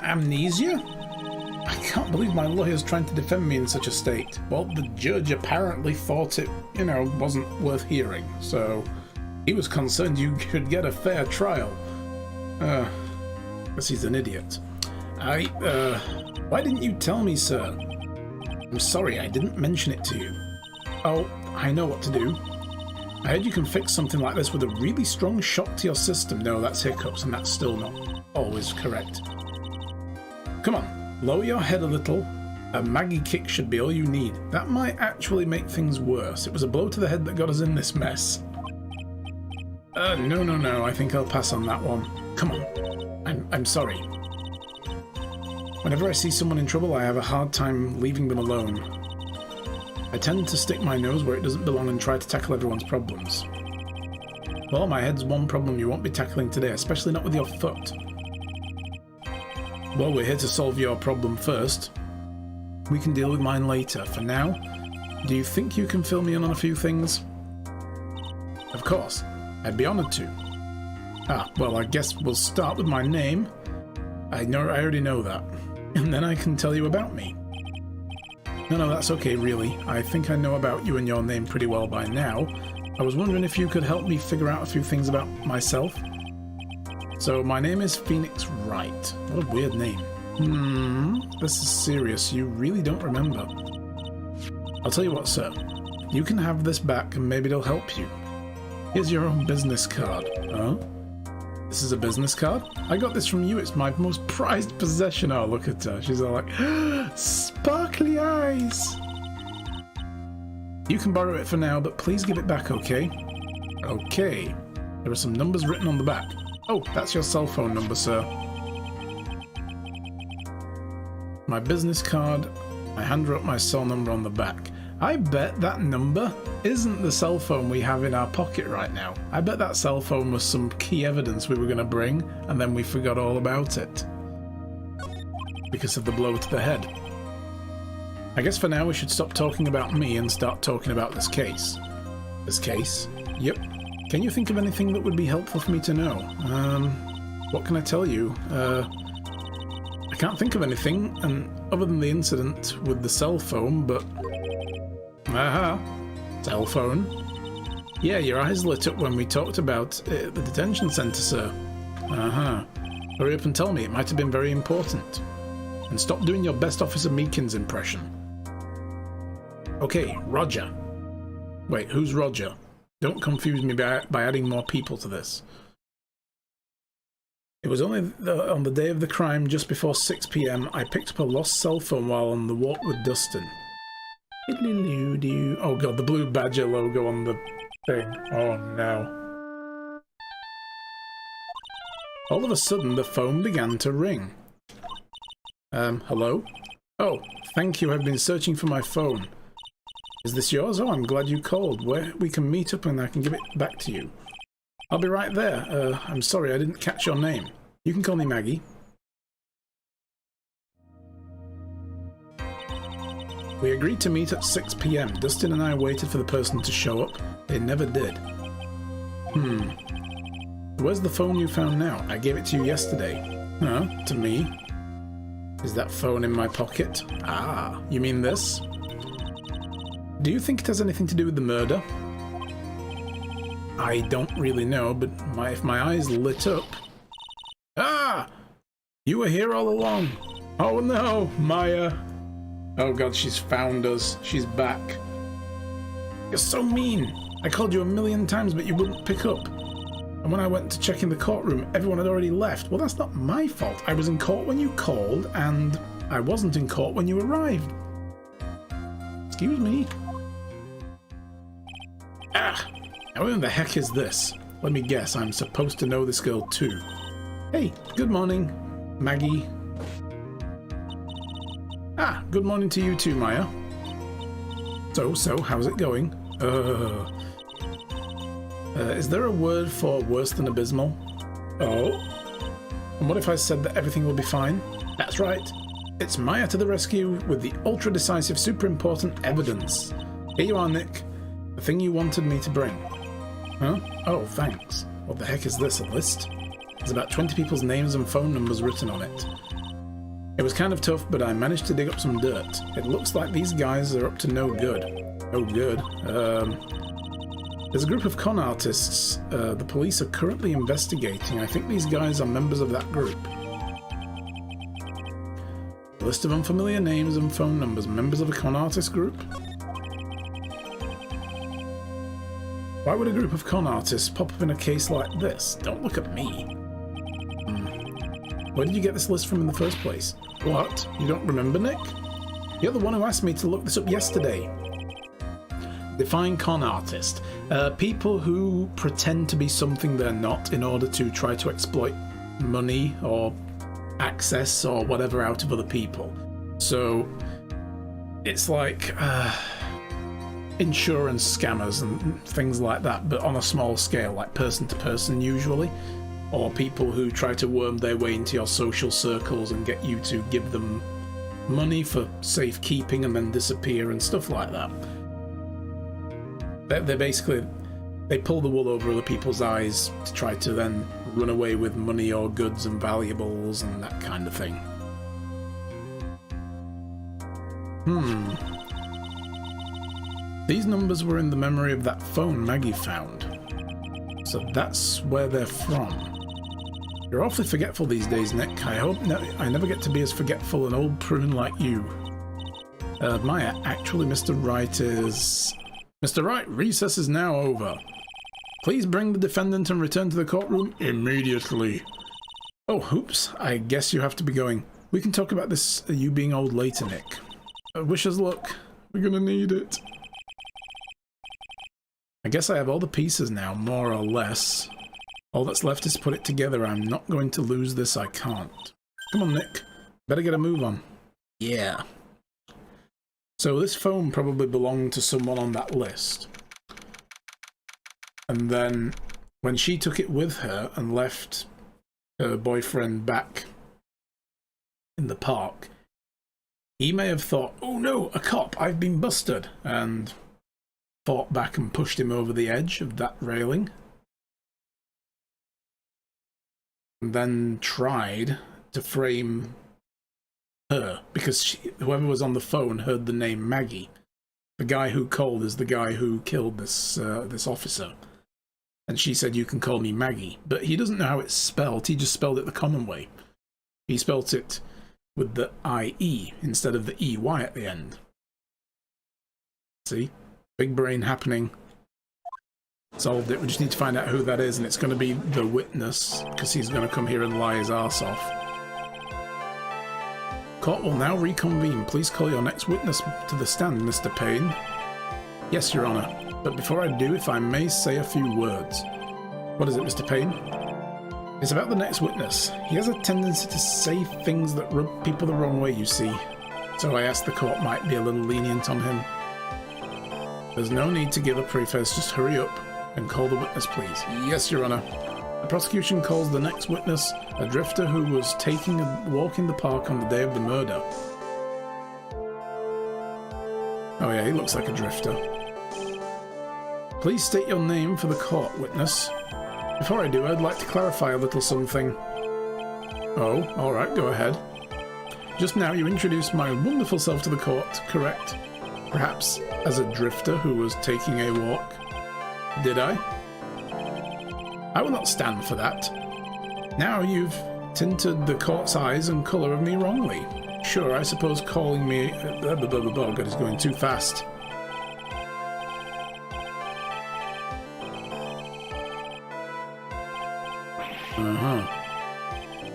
Amnesia? I can't believe my lawyer's trying to defend me in such a state. Well, the judge apparently thought it, wasn't worth hearing, so he was concerned you could get a fair trial. Guess he's an idiot. Why didn't you tell me, sir? I'm sorry, I didn't mention it to you. Oh, I know what to do. I heard you can fix something like this with a really strong shock to your system. No, that's hiccups, and that's still not always correct. Come on, lower your head a little. A Maggie kick should be all you need. That might actually make things worse. It was a blow to the head that got us in this mess. No, I think I'll pass on that one. Come on. I'm sorry. Whenever I see someone in trouble, I have a hard time leaving them alone. I tend to stick my nose where it doesn't belong and try to tackle everyone's problems. Well, my head's one problem you won't be tackling today, especially not with your foot. Well, we're here to solve your problem first. We can deal with mine later. For now, do you think you can fill me in on a few things? Of course. I'd be honoured to. Well, I guess we'll start with my name. I already know that. And then I can tell you about me. No, that's okay, really. I think I know about you and your name pretty well by now. I was wondering if you could help me figure out a few things about myself. So, my name is Phoenix Wright. What a weird name. This is serious. You really don't remember. I'll tell you what, sir. You can have this back and maybe it'll help you. Here's your own business card. Huh? This is a business card? I got this from you. It's my most prized possession. Oh, look at her. She's all like, sparkly eyes. You can borrow it for now, but please give it back, okay? Okay. There are some numbers written on the back. Oh, that's your cell phone number, sir. My business card. I hand her up my cell number on the back. I bet that number isn't the cell phone we have in our pocket right now. I bet that cell phone was some key evidence we were going to bring, and then we forgot all about it. Because of the blow to the head. I guess for now we should stop talking about me and start talking about this case. This case? Yep. Can you think of anything that would be helpful for me to know? What can I tell you? I can't think of anything, and other than the incident with the cell phone, but... Aha! Cell phone. Yeah, your eyes lit up when we talked about the detention centre, sir. Aha. Hurry up and tell me, it might have been very important. And stop doing your best Officer Meekins impression. Okay, Roger. Wait, who's Roger? Don't confuse me by adding more people to this. It was only on the day of the crime, just before 6 PM, I picked up a lost cell phone while on the walk with Dustin. Oh god, the blue badger logo on the thing. Oh no. All of a sudden, the phone began to ring. Hello? Oh, thank you, I've been searching for my phone. Is this yours? Oh, I'm glad you called. Where we can meet up and I can give it back to you. I'll be right there. I'm sorry, I didn't catch your name. You can call me Maggie. We agreed to meet at 6 PM. Dustin and I waited for the person to show up. They never did. Where's the phone you found now? I gave it to you yesterday. Huh? To me? Is that phone in my pocket? Ah, you mean this? Do you think it has anything to do with the murder? I don't really know, but if my eyes lit up... Ah! You were here all along. Oh no, Maya. Oh god, she's found us. She's back. You're so mean. I called you a million times, but you wouldn't pick up. And when I went to check in the courtroom, everyone had already left. Well, that's not my fault. I was in court when you called, and I wasn't in court when you arrived. Excuse me. Ah! Now who the heck is this? Let me guess, I'm supposed to know this girl too. Hey, good morning, Maggie. Ah, good morning to you too, Maya. So, how's it going? Is there a word for worse than abysmal? Oh? And what if I said that everything will be fine? That's right. It's Maya to the rescue with the ultra-decisive, super-important evidence. Here you are, Nick. The thing you wanted me to bring. Huh? Oh, thanks. What the heck is this, a list? There's about 20 people's names and phone numbers written on it. It was kind of tough, but I managed to dig up some dirt. It looks like these guys are up to no good. No good. There's a group of con artists the police are currently investigating. I think these guys are members of that group. A list of unfamiliar names and phone numbers. Members of a con artist group? Why would a group of con artists pop up in a case like this? Don't look at me. Where did you get this list from in the first place? What? You don't remember, Nick? You're the one who asked me to look this up yesterday. Define con artist. People who pretend to be something they're not in order to try to exploit money or access or whatever out of other people. So it's like insurance scammers and things like that, but on a small scale, like person to person usually. Or people who try to worm their way into your social circles and get you to give them money for safekeeping and then disappear and stuff like that. They basically, they pull the wool over other people's eyes to try to then run away with money or goods and valuables and that kind of thing. These numbers were in the memory of that phone Maggie found. So that's where they're from. You're awfully forgetful these days, Nick. I hope I never get to be as forgetful an old prune like you. Maya, actually, Mr. Wright is... Mr. Wright, recess is now over. Please bring the defendant and return to the courtroom immediately. Oh, oops. I guess you have to be going. We can talk about this, you being old later, Nick. Wish us luck. We're gonna need it. I guess I have all the pieces now, more or less. All that's left is put it together. I'm not going to lose this, I can't. Come on, Nick. Better get a move on. Yeah. So this phone probably belonged to someone on that list. And then when she took it with her and left her boyfriend back in the park, he may have thought, oh no, a cop, I've been busted, and fought back and pushed him over the edge of that railing. And then tried to frame her, because whoever was on the phone heard the name Maggie. The guy who called is the guy who killed this officer. And she said, you can call me Maggie. But he doesn't know how it's spelled, he just spelled it the common way. He spelt it with the I-E instead of the E-Y at the end. See? Big brain happening. Solved it. We just need to find out who that is, and it's going to be the witness, because he's going to come here and lie his arse off. Court will now reconvene. Please call your next witness to the stand, Mr. Payne. Yes, Your Honor. But before I do, if I may say a few words. What is it, Mr. Payne? It's about the next witness. He has a tendency to say things that rub people the wrong way, you see. So I asked the court might be a little lenient on him. There's no need to give a preface, just hurry up and call the witness, please. Yes, Your Honor. The prosecution calls the next witness a drifter who was taking a walk in the park on the day of the murder. Oh yeah, he looks like a drifter. Please state your name for the court, witness. Before I do, I'd like to clarify a little something. Oh, alright, go ahead. Just now you introduced my wonderful self to the court, correct? Perhaps as a drifter who was taking a walk. Did I? I will not stand for that. Now you've tinted the court's eyes and colour of me wrongly. Sure, I suppose calling me... God, it's going too fast.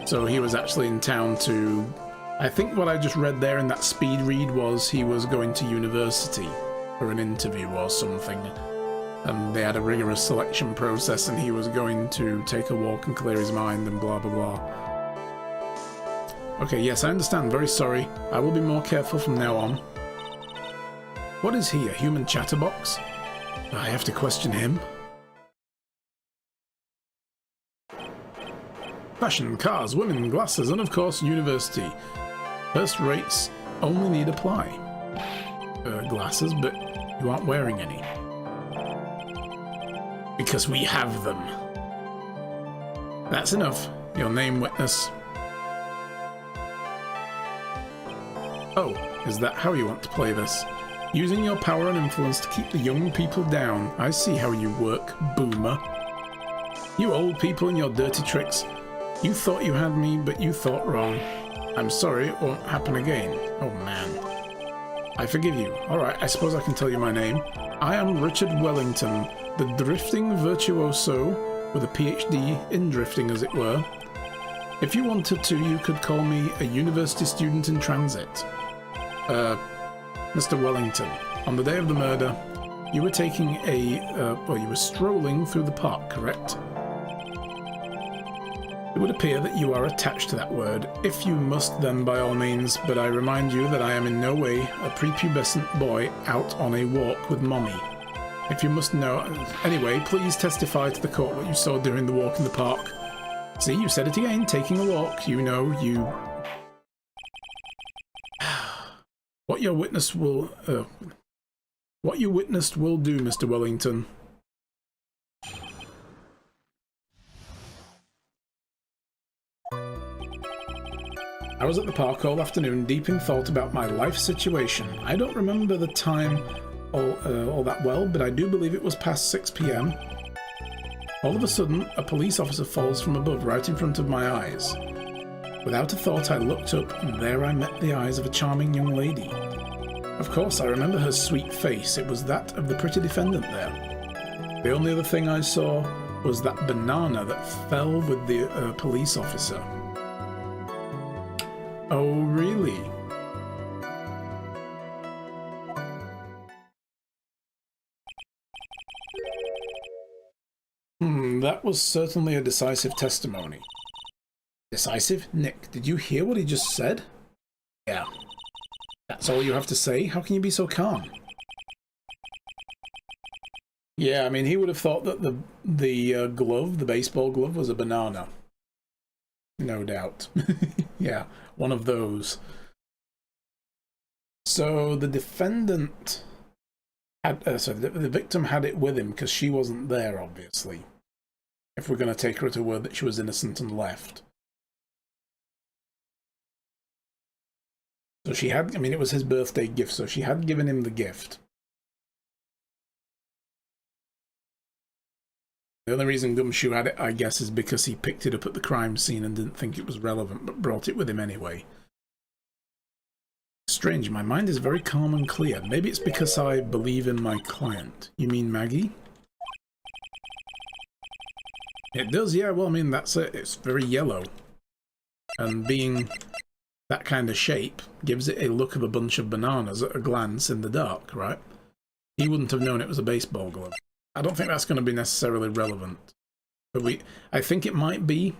So he was actually in town to... I think what I just read there in that speed read was he was going to university for an interview or something. And they had a rigorous selection process and he was going to take a walk and clear his mind and blah blah blah. Okay, yes, I understand. Very sorry. I will be more careful from now on. What is he, a human chatterbox? I have to question him. Fashion, cars, women, glasses, and of course university. First rates only need apply. Glasses, but you aren't wearing any. Because we have them. That's enough. Your name, witness. Oh, is that how you want to play this? Using your power and influence to keep the young people down. I see how you work, boomer. You old people and your dirty tricks. You thought you had me, but you thought wrong. I'm sorry, it won't happen again. Oh man. I forgive you. Alright, I suppose I can tell you my name. I am Richard Wellington, the drifting virtuoso, with a PhD in drifting as it were. If you wanted to, you could call me a university student in transit. Mr. Wellington, on the day of the murder, you were taking you were strolling through the park, correct? It would appear that you are attached to that word. If you must, then by all means, but I remind you that I am in no way a prepubescent boy out on a walk with mommy. If you must know... Anyway, please testify to the court what you saw during the walk in the park. See, you said it again, taking a walk, you know, you... What you witnessed will do, Mr. Wellington. I was at the park all afternoon, deep in thought about my life situation. I don't remember the time all that well, but I do believe it was past 6 p.m. All of a sudden, a police officer falls from above right in front of my eyes. Without a thought, I looked up, and there I met the eyes of a charming young lady. Of course, I remember her sweet face. It was that of the pretty defendant there. The only other thing I saw was that banana that fell with the police officer. Oh, really? That was certainly a decisive testimony. Decisive? Nick, did you hear what he just said? Yeah. That's all you have to say? How can you be so calm? Yeah, I mean, he would have thought that the glove, the baseball glove, was a banana. No doubt. Yeah, one of those. So the defendant had, the victim had it with him because she wasn't there, obviously. If we're going to take her at her word that she was innocent and left. So she had, I mean, it was his birthday gift, so she had given him the gift. The only reason Gumshoe had it, I guess, is because he picked it up at the crime scene and didn't think it was relevant, but brought it with him anyway. Strange, my mind is very calm and clear. Maybe it's because I believe in my client. You mean Maggie? It does, yeah, well, I mean, that's it. It's very yellow. And being that kind of shape gives it a look of a bunch of bananas at a glance in the dark, right? He wouldn't have known it was a baseball glove. I don't think that's going to be necessarily relevant. But I think it might be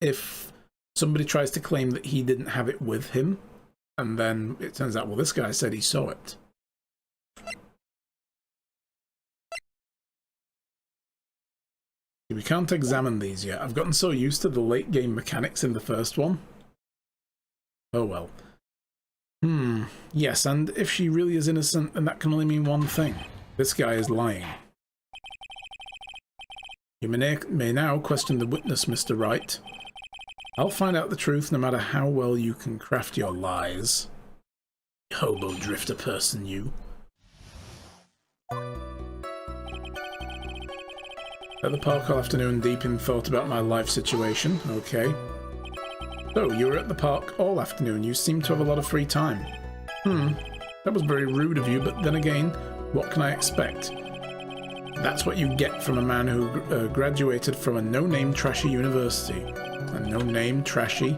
if somebody tries to claim that he didn't have it with him, and then it turns out, well, this guy said he saw it. We can't examine these yet. I've gotten so used to the late game mechanics in the first one. Oh well. Yes, and if she really is innocent, then that can only mean one thing. This guy is lying. You may now question the witness, Mr. Wright. I'll find out the truth no matter how well you can craft your lies. Hobo drifter person, you. At the park all afternoon, deep in thought about my life situation. Okay. So, you were at the park all afternoon. You seem to have a lot of free time. That was very rude of you, but then again, what can I expect? That's what you get from a man who graduated from a no-name trashy university. A no-name trashy?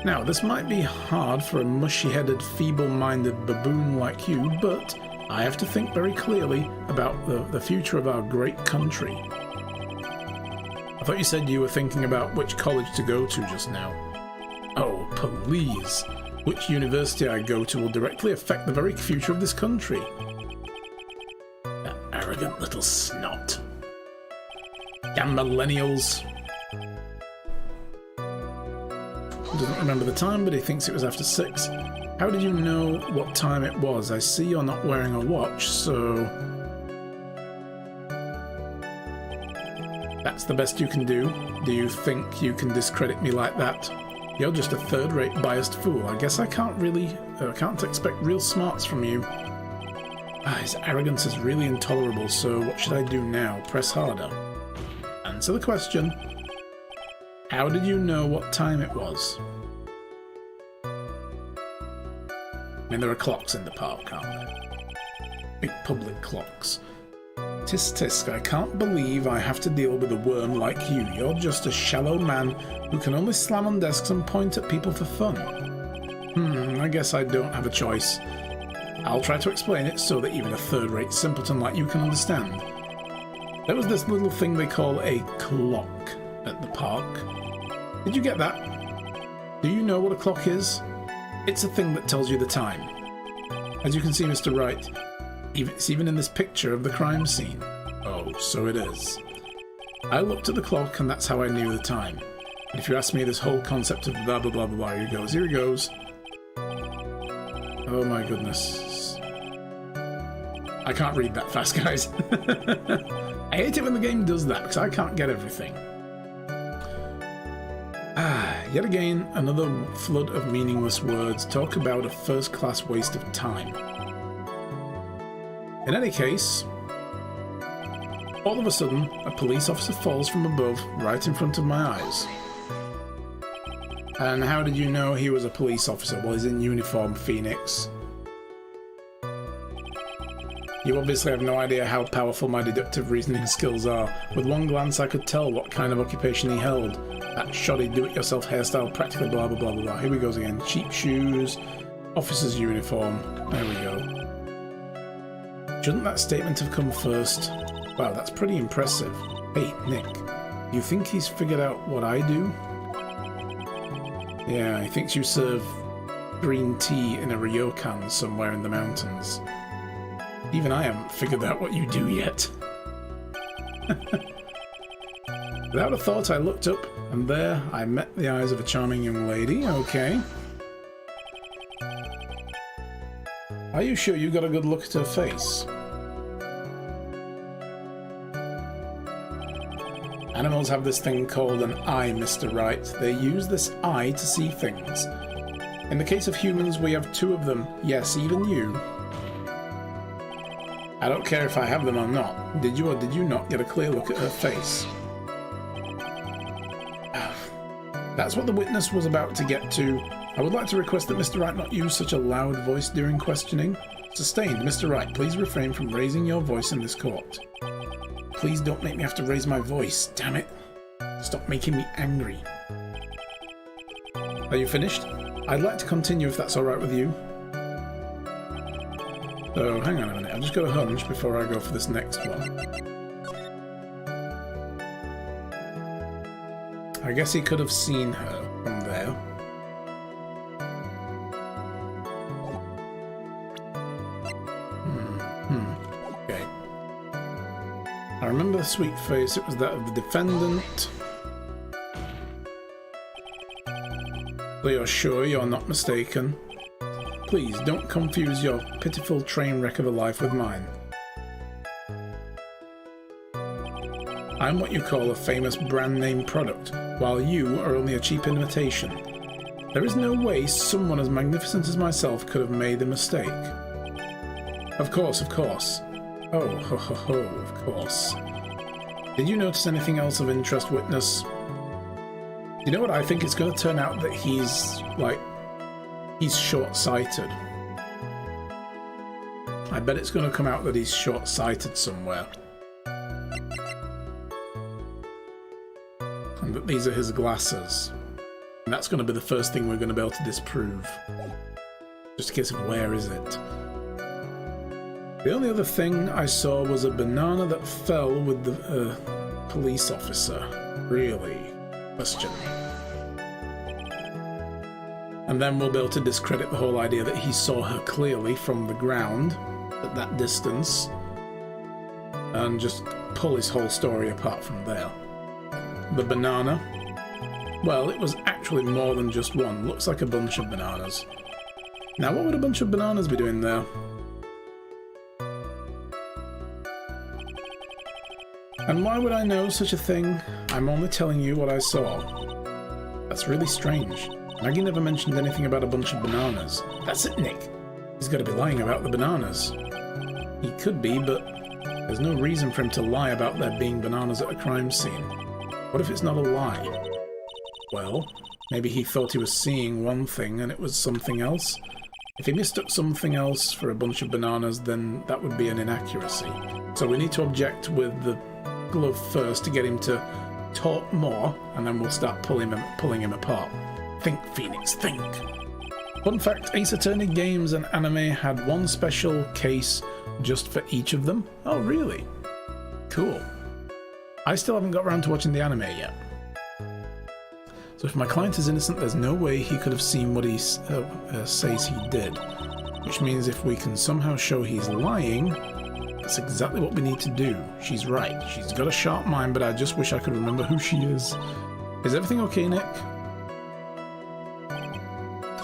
Now, this might be hard for a mushy-headed, feeble-minded baboon like you, but I have to think very clearly about the future of our great country. I thought you said you were thinking about which college to go to just now. Oh, please. Which university I go to will directly affect the very future of this country. That arrogant little snot. Damn millennials. He doesn't remember the time, but he thinks it was after 6. How did you know what time it was? I see you're not wearing a watch, so... That's the best you can do? Do you think you can discredit me like that? You're just a third-rate biased fool. I guess I can't expect real smarts from you. His arrogance is really intolerable, so what should I do now? Press harder. Answer the question. How did you know what time it was? I mean, there are clocks in the park, aren't there? Big public clocks. Tisk tisk, I can't believe I have to deal with a worm like you. You're just a shallow man who can only slam on desks and point at people for fun. I guess I don't have a choice. I'll try to explain it so that even a third-rate simpleton like you can understand. There was this little thing they call a clock at the park. Did you get that? Do you know what a clock is? It's a thing that tells you the time. As you can see, Mr. Wright, it's even in this picture of the crime scene. Oh, so it is. I looked at the clock and that's how I knew the time. And if you ask me, this whole concept of blah blah blah blah blah, here he goes. Oh my goodness. I can't read that fast, guys. I hate it when the game does that because I can't get everything. Yet again, another flood of meaningless words. Talk about a first-class waste of time. In any case, all of a sudden, a police officer falls from above, right in front of my eyes. And how did you know he was a police officer? Well, he's in uniform, Phoenix. You obviously have no idea how powerful my deductive reasoning skills are. With one glance, I could tell what kind of occupation he held. That shoddy do-it-yourself hairstyle, practically blah blah blah blah blah. Here we go again. Cheap shoes, officer's uniform. There we go. Shouldn't that statement have come first? Wow, that's pretty impressive. Hey, Nick, you think he's figured out what I do? Yeah, he thinks you serve green tea in a ryokan somewhere in the mountains. Even I haven't figured out what you do yet. Without a thought, I looked up, and there I met the eyes of a charming young lady. Okay. Are you sure you got a good look at her face? Animals have this thing called an eye, Mr. Wright. They use this eye to see things. In the case of humans, we have two of them. Yes, even you. I don't care if I have them or not. Did you or did you not get a clear look at her face? That's what the witness was about to get to. I would like to request that Mr. Wright not use such a loud voice during questioning. Sustained. Mr. Wright, please refrain from raising your voice in this court. Please don't make me have to raise my voice. Damn it. Stop making me angry. Are you finished? I'd like to continue if that's alright with you. So, hang on a minute. I've just got a hunch before I go for this next one. I guess he could have seen her from there. Okay. I remember the sweet face. It was that of the defendant. So you're sure you're not mistaken? Please, don't confuse your pitiful train wreck of a life with mine. I'm what you call a famous brand name product, while you are only a cheap imitation. There is no way someone as magnificent as myself could have made a mistake. Of course, of course. Oh, ho ho ho, of course. Did you notice anything else of interest, witness? You know what, I think it's going to turn out that he's short-sighted. I bet it's going to come out that he's short-sighted somewhere. And that these are his glasses. And that's going to be the first thing we're going to be able to disprove. Just a case of where is it? The only other thing I saw was a banana that fell with the police officer. Really? Question. And then we'll be able to discredit the whole idea that he saw her clearly from the ground at that distance and just pull his whole story apart from there. The banana, well, it was actually more than just one. Looks like a bunch of bananas. Now, what would a bunch of bananas be doing there? And why would I know such a thing? I'm only telling you what I saw. That's really strange. Maggie never mentioned anything about a bunch of bananas. That's it, Nick. He's got to be lying about the bananas. He could be, but there's no reason for him to lie about there being bananas at a crime scene. What if it's not a lie? Well, maybe he thought he was seeing one thing and it was something else. If he mistook something else for a bunch of bananas, then that would be an inaccuracy. So we need to object with the glove first to get him to talk more, and then we'll start pulling him apart. Think, Phoenix, think. Fun fact, Ace Attorney games and anime had one special case just for each of them. Oh, really? Cool. I still haven't got around to watching the anime yet. So if my client is innocent, there's no way he could have seen what he says he did. Which means if we can somehow show he's lying, that's exactly what we need to do. She's right. She's got a sharp mind, but I just wish I could remember who she is. Is everything okay, Nick?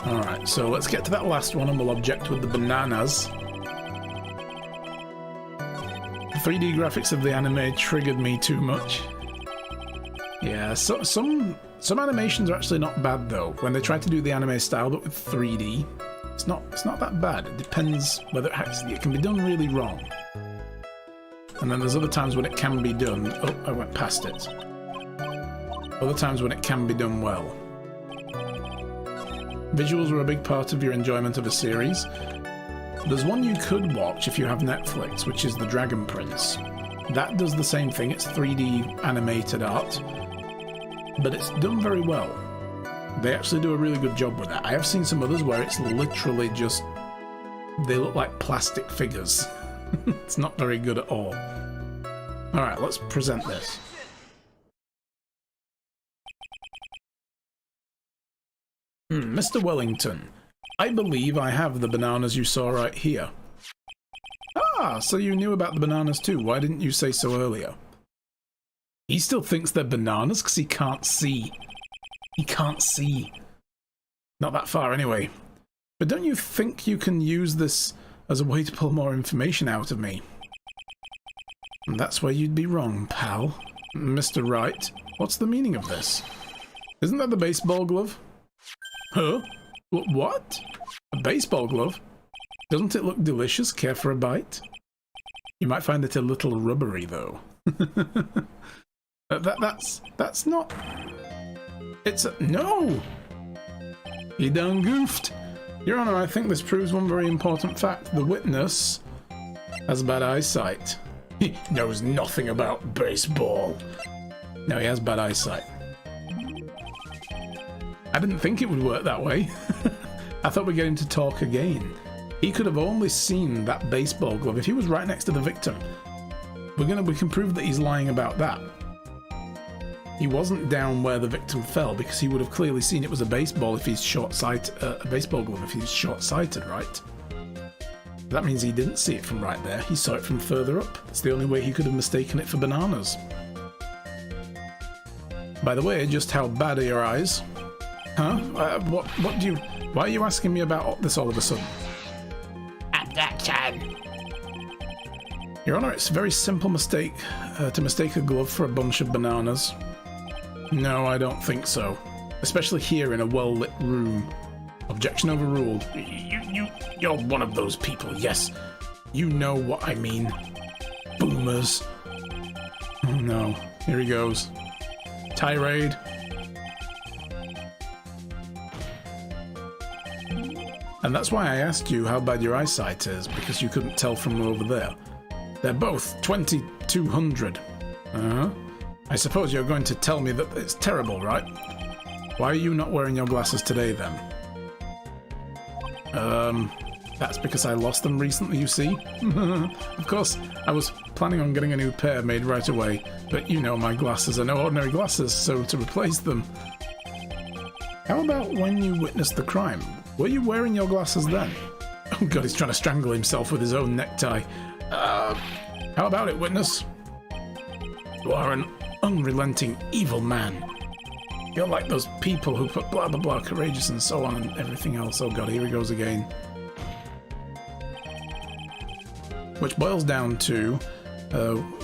Alright, so let's get to that last one and we'll object with the bananas. The 3D graphics of the anime triggered me too much. Yeah, so, some animations are actually not bad though. When they try to do the anime style but with 3D, it's not that bad. It depends whether it can be done really wrong. And then there's other times when it can be done. Oh, I went past it. Other times when it can be done well. Visuals were a big part of your enjoyment of a series. There's one you could watch if you have Netflix, which is The Dragon Prince. That does the same thing. It's 3D animated art, but it's done very well. They actually do a really good job with that. I have seen some others where it's literally just... they look like plastic figures. It's not very good at all. Alright, let's present this. Mr. Wellington, I believe I have the bananas you saw right here. Ah, so you knew about the bananas too. Why didn't you say so earlier? He still thinks they're bananas because he can't see. He can't see. Not that far anyway. But don't you think you can use this as a way to pull more information out of me? And that's where you'd be wrong, pal. Mr. Wright, what's the meaning of this? Isn't that the baseball glove? Huh? What? A baseball glove? Doesn't it look delicious? Care for a bite? You might find it a little rubbery, though. That's not... It's a... No! He done goofed. Your Honor, I think this proves one very important fact. The witness has bad eyesight. He knows nothing about baseball. No, he has bad eyesight. I didn't think it would work that way. I thought we'd get him to talk again. He could have only seen that baseball glove. If he was right next to the victim, we can prove that he's lying about that. He wasn't down where the victim fell because he would have clearly seen it was a baseball if he's short-sighted, a baseball glove if he's short-sighted, right? That means he didn't see it from right there. He saw it from further up. It's the only way he could have mistaken it for bananas. By the way, just how bad are your eyes? Huh? What do you... Why are you asking me about this all of a sudden? Objection! Your Honor, it's a very simple mistake to mistake a glove for a bunch of bananas. No, I don't think so. Especially here in a well-lit room. Objection overruled. You're one of those people, yes. You know what I mean. Boomers. Oh no, here he goes. Tirade. And that's why I asked you how bad your eyesight is, because you couldn't tell from over there. They're both 2200. Uh-huh. I suppose you're going to tell me that it's terrible, right? Why are you not wearing your glasses today, then? That's because I lost them recently, you see? Of course, I was planning on getting a new pair made right away, but you know my glasses are no ordinary glasses, so to replace them... How about when you witnessed the crime? Were you wearing your glasses then? Oh god, he's trying to strangle himself with his own necktie. How about it, witness? You are an unrelenting evil man. You're like those people who put blah blah blah courageous and so on and everything else. Oh god, here he goes again. Which boils down to,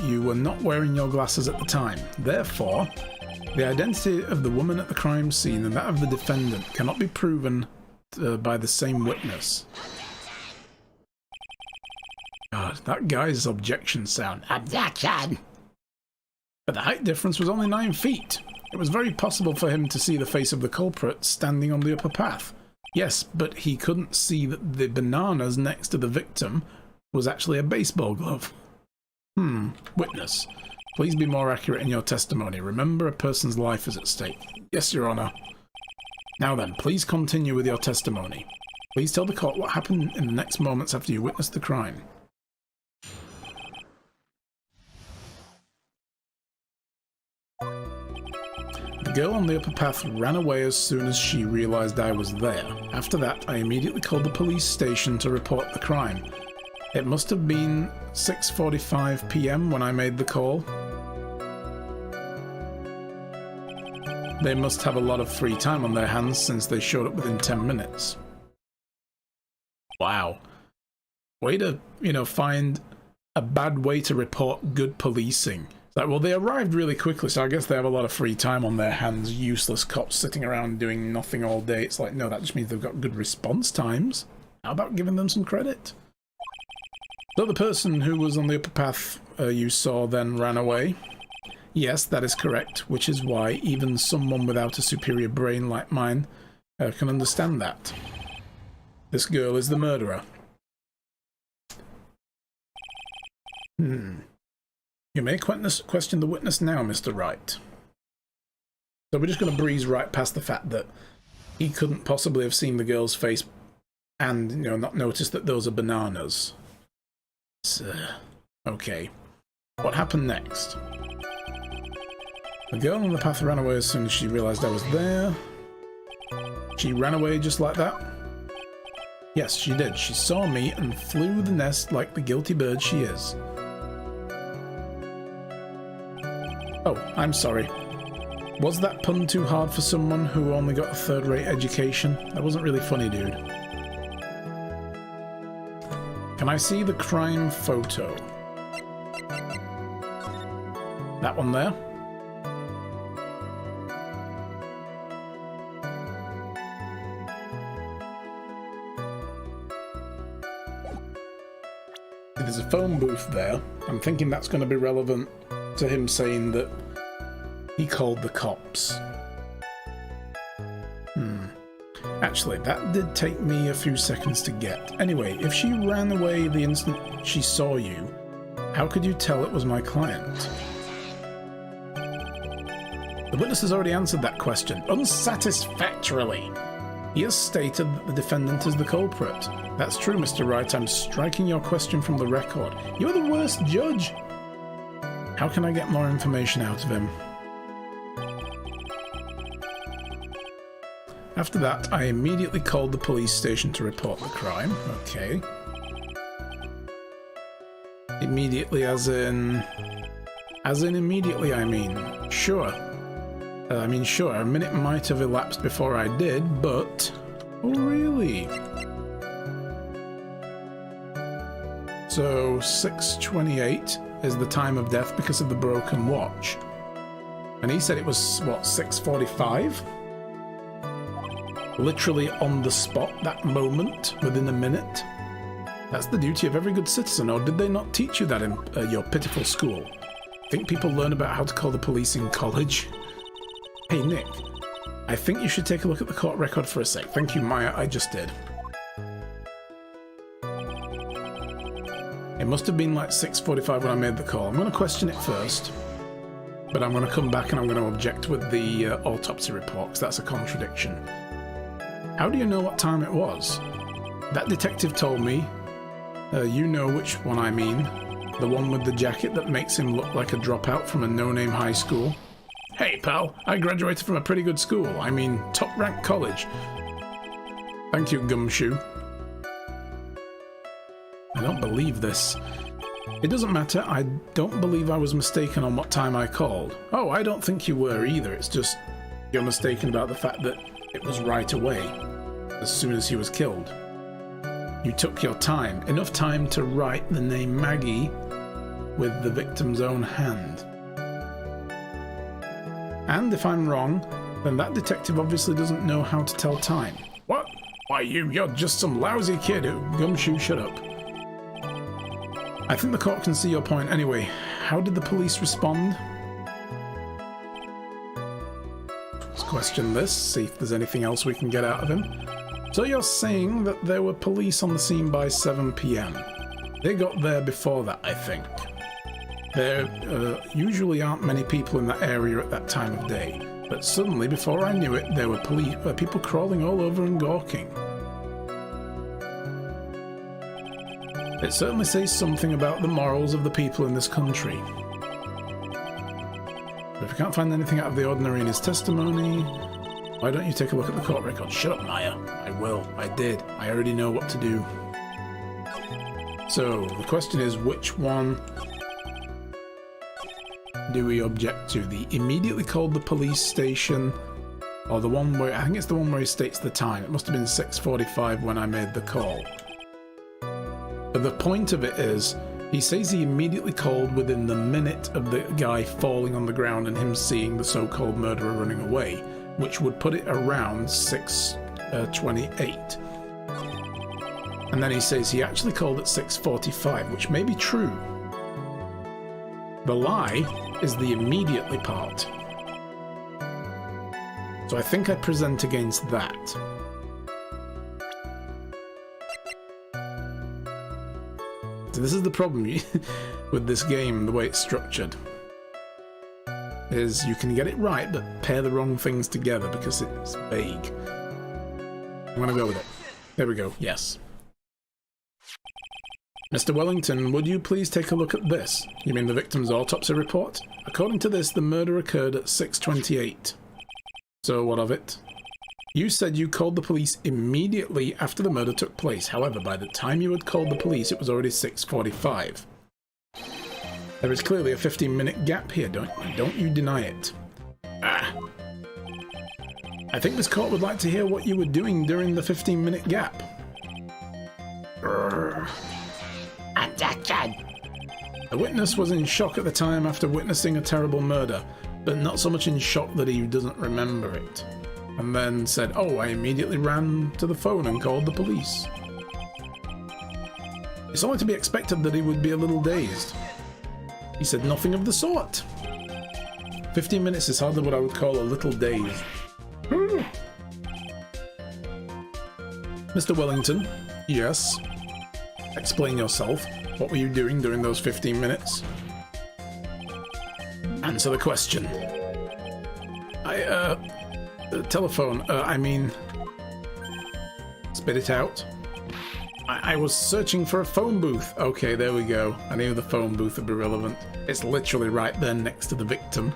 you were not wearing your glasses at the time. Therefore, The identity of the woman at the crime scene and that of the defendant cannot be proven by the same witness. God, that guy's objection sound. Objection! But the height difference was only 9 feet. It was very possible for him to see the face of the culprit standing on the upper path. Yes, but he couldn't see that the bananas next to the victim was actually a baseball glove. Witness. Please be more accurate in your testimony. Remember, a person's life is at stake. Yes, Your Honor. Now then, please continue with your testimony. Please tell the court what happened in the next moments after you witnessed the crime. The girl on the upper path ran away as soon as she realized I was there. After that, I immediately called the police station to report the crime. It must have been 6:45 p.m. when I made the call. They must have a lot of free time on their hands since they showed up within 10 minutes. Wow. Way to, find a bad way to report good policing. It's like, well, they arrived really quickly, so I guess they have a lot of free time on their hands. Useless cops sitting around doing nothing all day. It's like, no, that just means they've got good response times. How about giving them some credit? So the person who was on the upper path you saw then ran away. Yes, that is correct, which is why even someone without a superior brain like mine can understand that. This girl is the murderer. You may question the witness now, Mr. Wright. So we're just going to breeze right past the fact that he couldn't possibly have seen the girl's face and, not noticed that those are bananas. Okay. What happened next? The girl on the path ran away as soon as she realized I was there. She ran away just like that? Yes, she did. She saw me and flew the nest like the guilty bird she is. Oh, I'm sorry. Was that pun too hard for someone who only got a third-rate education? That wasn't really funny, dude. Can I see the crime photo? That one there? There's a phone booth there. I'm thinking that's going to be relevant to him saying that he called the cops. Actually, that did take me a few seconds to get. Anyway, if she ran away the instant she saw you, how could you tell it was my client? The witness has already answered that question, unsatisfactorily. He has stated that the defendant is the culprit. That's true, Mr. Wright. I'm striking your question from the record. You're the worst judge. How can I get more information out of him? After that, I immediately called the police station to report the crime. Okay. Immediately as in... As in immediately, I mean. Sure. Sure, a minute might have elapsed before I did, but... Oh, really? So, 6:28 is the time of death because of the broken watch. And he said it was, what, 6:45? Literally on the spot, that moment, within a minute. That's the duty of every good citizen, or did they not teach you that in your pitiful school? Think people learn about how to call the police in college? Hey, Nick, I think you should take a look at the court record for a sec. Thank you, Maya, I just did. It must have been like 6:45 when I made the call. I'm going to question it first, but I'm going to come back and I'm going to object with the autopsy report, because that's a contradiction. How do you know what time it was? That detective told me. You know which one I mean. The one with the jacket that makes him look like a dropout from a no-name high school. Hey, pal, I graduated from a pretty good school. I mean, top-ranked college. Thank you, Gumshoe. I don't believe this. It doesn't matter. I don't believe I was mistaken on what time I called. Oh, I don't think you were either. It's just you're mistaken about the fact that it was right away, as soon as he was killed. You took your time, enough time to write the name Maggie with the victim's own hand. And if I'm wrong, then that detective obviously doesn't know how to tell time. What? Why, you're just some lousy kid who... Gumshoe, shut up. I think the court can see your point anyway. How did the police respond? Let's question this, see if there's anything else we can get out of him. So you're saying that there were police on the scene by 7 PM. They got there before that, I think. There usually aren't many people in that area at that time of day. But suddenly, before I knew it, there were people crawling all over and gawking. It certainly says something about the morals of the people in this country. But if you can't find anything out of the ordinary in his testimony, why don't you take a look at the court record? Shut up, Maya. I will. I did. I already know what to do. So, the question is, which one do we object to? The immediately called the police station, or the one where, I think it's the one where he states the time. It must have been 6:45 when I made the call. But the point of it is, he says he immediately called within the minute of the guy falling on the ground and him seeing the so-called murderer running away, which would put it around 6:28. And then he says he actually called at 6:45, which may be true. The lie is the immediately part. So I think I present against that. So this is the problem with this game, the way it's structured. Is you can get it right, but pair the wrong things together because it's vague. I'm gonna go with it. There we go, yes. Mr. Wellington, would you please take a look at this? You mean the victim's autopsy report? According to this, the murder occurred at 6:28. So what of it? You said you called the police immediately after the murder took place. However, by the time you had called the police, it was already 6:45. There is clearly a 15-minute gap here, don't you deny it. Ah. I think this court would like to hear what you were doing during the 15-minute gap. Objection! The witness was in shock at the time after witnessing a terrible murder, but not so much in shock that he doesn't remember it. And then said, oh, I immediately ran to the phone and called the police. It's only to be expected that he would be a little dazed. He said nothing of the sort. 15 minutes is hardly what I would call a little dazed. Mr. Wellington, yes? Explain yourself. What were you doing during those 15 minutes? Answer the question. Telephone, I mean... Spit it out. I was searching for a phone booth. Okay, there we go. I knew the phone booth would be relevant. It's literally right there next to the victim.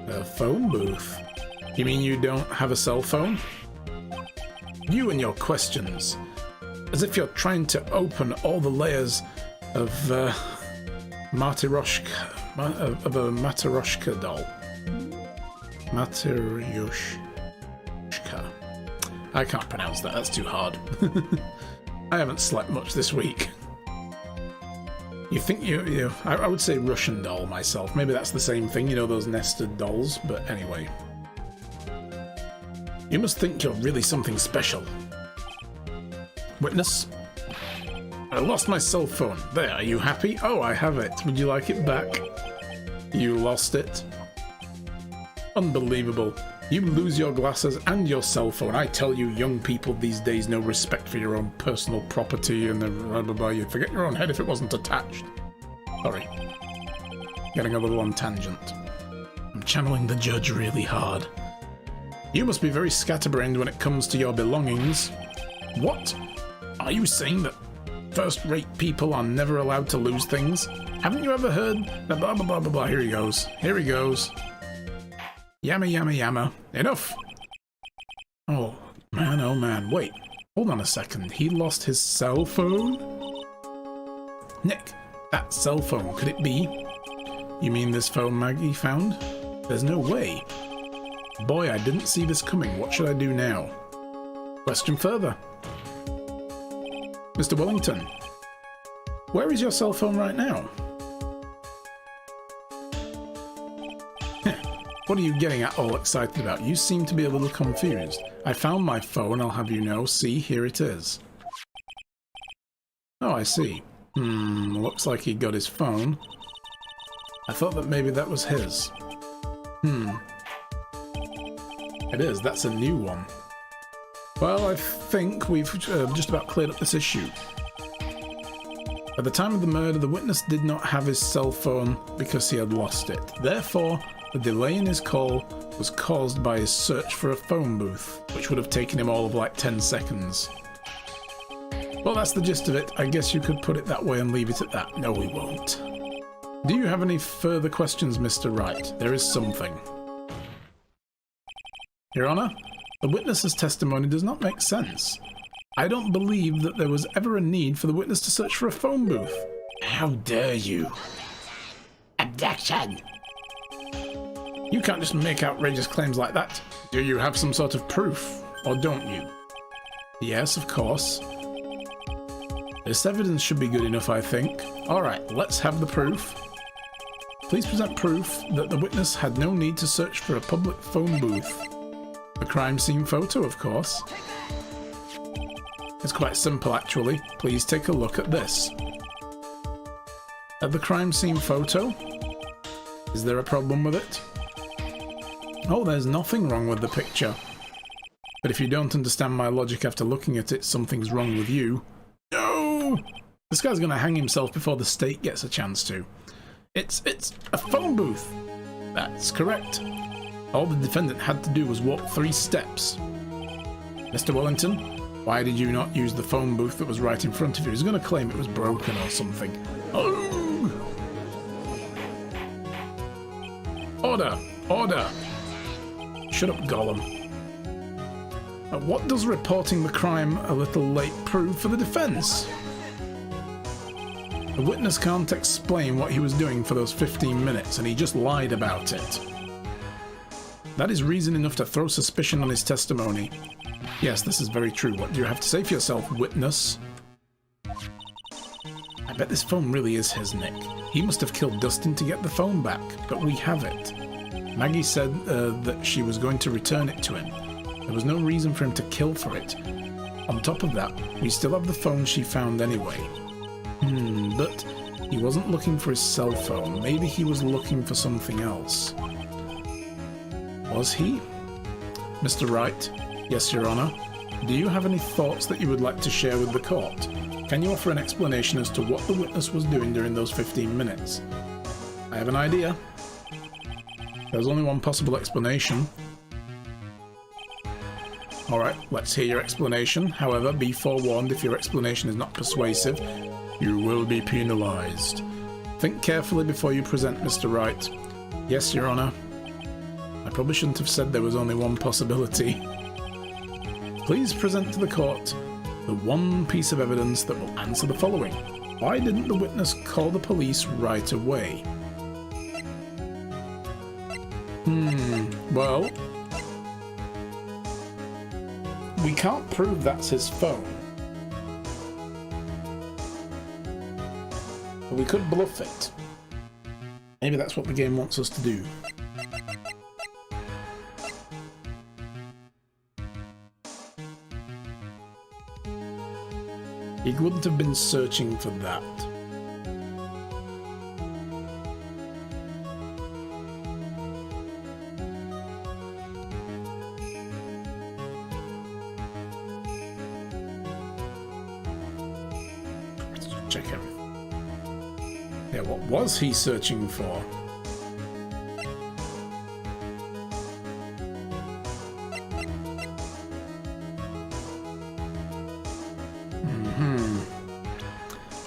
A phone booth? You mean you don't have a cell phone? You and your questions. As if you're trying to open all the layers of Matryoshka, of a Matryoshka doll. Matryoshka. I can't pronounce that, that's too hard. I haven't slept much this week. You think I would say Russian doll myself. Maybe that's the same thing, you know, those nested dolls, but anyway. You must think you're really something special. Witness? I lost my cell phone. There, are you happy? Oh, I have it. Would you like it back? You lost it. Unbelievable. You lose your glasses and your cell phone. I tell you, young people these days no respect for your own personal property and the blah blah blah. You'd forget your own head if it wasn't attached. Sorry. Getting a little on tangent. I'm channeling the judge really hard. You must be very scatterbrained when it comes to your belongings. What? Are you saying that first-rate people are never allowed to lose things? Haven't you ever heard the blah blah blah blah blah? Here he goes. Here he goes. Yammer, yammer, yammer. Enough! Oh man, wait. Hold on a second. He lost his cell phone? Nick, that cell phone, could it be? You mean this phone Maggie found? There's no way. Boy, I didn't see this coming. What should I do now? Question further. Mr. Wellington, where is your cell phone right now? What are you getting at all excited about? You seem to be a little confused. I found my phone, I'll have you know. See, here it is. Oh, I see. Looks like he got his phone. I thought that maybe that was his. It is, that's a new one. Well, I think we've just about cleared up this issue. At the time of the murder, the witness did not have his cell phone because he had lost it. Therefore, the delay in his call was caused by his search for a phone booth, which would have taken him all of like 10 seconds. Well, that's the gist of it. I guess you could put it that way and leave it at that. No, we won't. Do you have any further questions, Mr. Wright? There is something. Your Honor, the witness's testimony does not make sense. I don't believe that there was ever a need for the witness to search for a phone booth. How dare you? Objection! You can't just make outrageous claims like that. Do you have some sort of proof, or don't you? Yes, of course. This evidence should be good enough, I think. Alright, let's have the proof. Please present proof that the witness had no need to search for a public phone booth. The crime scene photo, of course. It's quite simple, actually. Please take a look at this. At the crime scene photo? Is there a problem with it? Oh, there's nothing wrong with the picture. But if you don't understand my logic after looking at it, something's wrong with you. No! This guy's gonna hang himself before the state gets a chance to. It's a phone booth. That's correct. All the defendant had to do was walk 3 steps. Mr. Wellington, why did you not use the phone booth that was right in front of you? He's gonna claim it was broken or something. Oh! Order! Order! Shut up, Gollum. What does reporting the crime a little late prove for the defense? The witness can't explain what he was doing for those 15 minutes, and he just lied about it. That is reason enough to throw suspicion on his testimony. Yes, this is very true. What do you have to say for yourself, witness? I bet this phone really is his, Nick. He must have killed Dustin to get the phone back, but we have it. Maggie said that she was going to return it to him. There was no reason for him to kill for it. On top of that, we still have the phone she found anyway. But he wasn't looking for his cell phone. Maybe he was looking for something else. Was he? Mr. Wright? Yes, Your Honor. Do you have any thoughts that you would like to share with the court? Can you offer an explanation as to what the witness was doing during those 15 minutes? I have an idea. There's only one possible explanation. Alright, let's hear your explanation. However, be forewarned, if your explanation is not persuasive, you will be penalized. Think carefully before you present, Mr. Wright. Yes, Your Honor. I probably shouldn't have said there was only one possibility. Please present to the court the one piece of evidence that will answer the following. Why didn't the witness call the police right away? Well, we can't prove that's his phone. But we could bluff it. Maybe that's what the game wants us to do. He wouldn't have been searching for that. Check everything. Yeah, what was he searching for?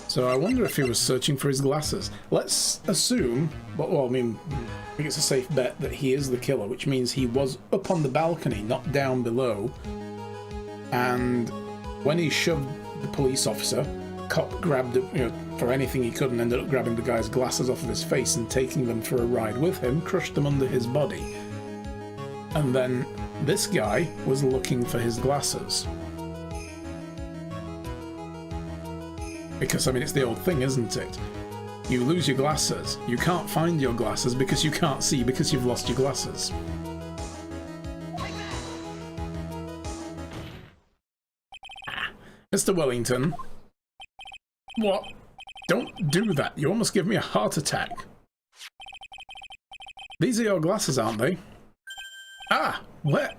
So I wonder if he was searching for his glasses. Let's assume, well, I mean, I think it's a safe bet that he is the killer, which means he was up on the balcony, not down below. And when he shoved the police officer, cop grabbed it, for anything he could and ended up grabbing the guy's glasses off of his face and taking them for a ride with him, crushed them under his body. And then this guy was looking for his glasses. Because, I mean, it's the old thing, isn't it? You lose your glasses. You can't find your glasses because you can't see because you've lost your glasses. Mr. Wellington. What? Don't do that. You almost give me a heart attack. These are your glasses, aren't they? Ah! Where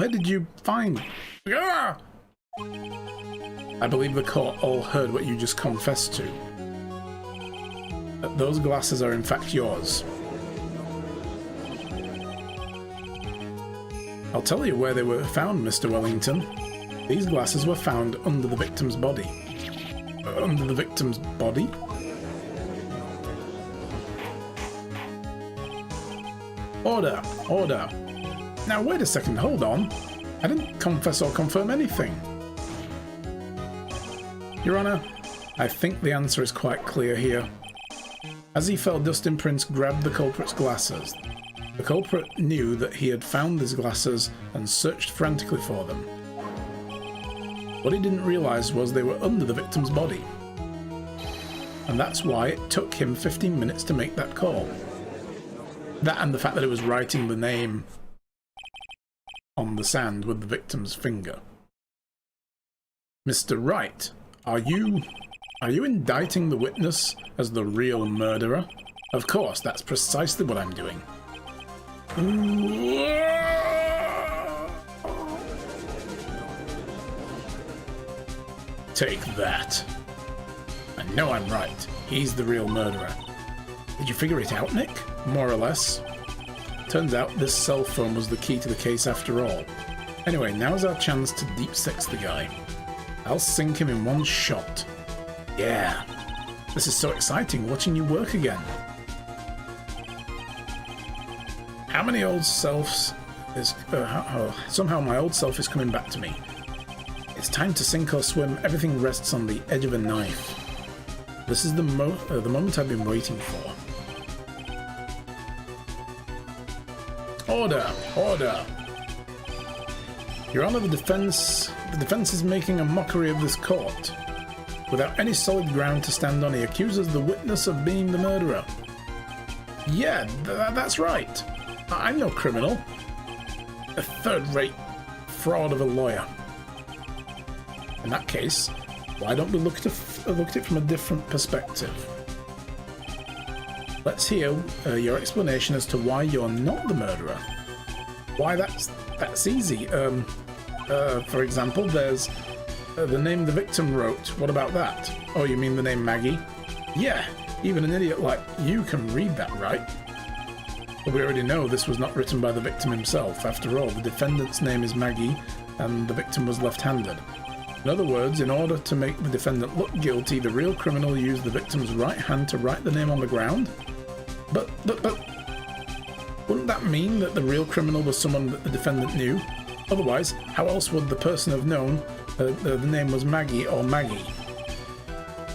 did you find... Ah! I believe the court all heard what you just confessed to. That those glasses are in fact yours. I'll tell you where they were found, Mr. Wellington. These glasses were found under the victim's body. Under the victim's body? Order! Order! Now wait a second, hold on. I didn't confess or confirm anything. Your Honor, I think the answer is quite clear here. As he fell, Dustin Prince grabbed the culprit's glasses. The culprit knew that he had found his glasses and searched frantically for them. What he didn't realise was they were under the victim's body. And that's why it took him 15 minutes to make that call. That and the fact that it was writing the name on the sand with the victim's finger. Mr. Wright, are you indicting the witness as the real murderer? Of course, that's precisely what I'm doing. Take that. I know I'm right. He's the real murderer. Did you figure it out, Nick? More or less. Turns out this cell phone was the key to the case after all. Anyway, now's our chance to deep sex the guy. I'll sink him in one shot. Yeah. This is so exciting watching you work again. How many old selves is... somehow my old self is coming back to me. It's time to sink or swim. Everything rests on the edge of a knife. This is the moment I've been waiting for. Order! Order! Your Honor, the defense is making a mockery of this court. Without any solid ground to stand on, he accuses the witness of being the murderer. Yeah, that's right. I'm no criminal. A third-rate fraud of a lawyer. In that case, why don't we look at it from a different perspective? Let's hear your explanation as to why you're not the murderer. Why, that's easy. For example, there's the name the victim wrote. What about that? Oh, you mean the name Maggie? Yeah, even an idiot like you can read that, right? But we already know this was not written by the victim himself. After all, the defendant's name is Maggie, and the victim was left-handed. In other words, in order to make the defendant look guilty, the real criminal used the victim's right hand to write the name on the ground? But, wouldn't that mean that the real criminal was someone that the defendant knew? Otherwise, how else would the person have known the name was Maggie or Maggie?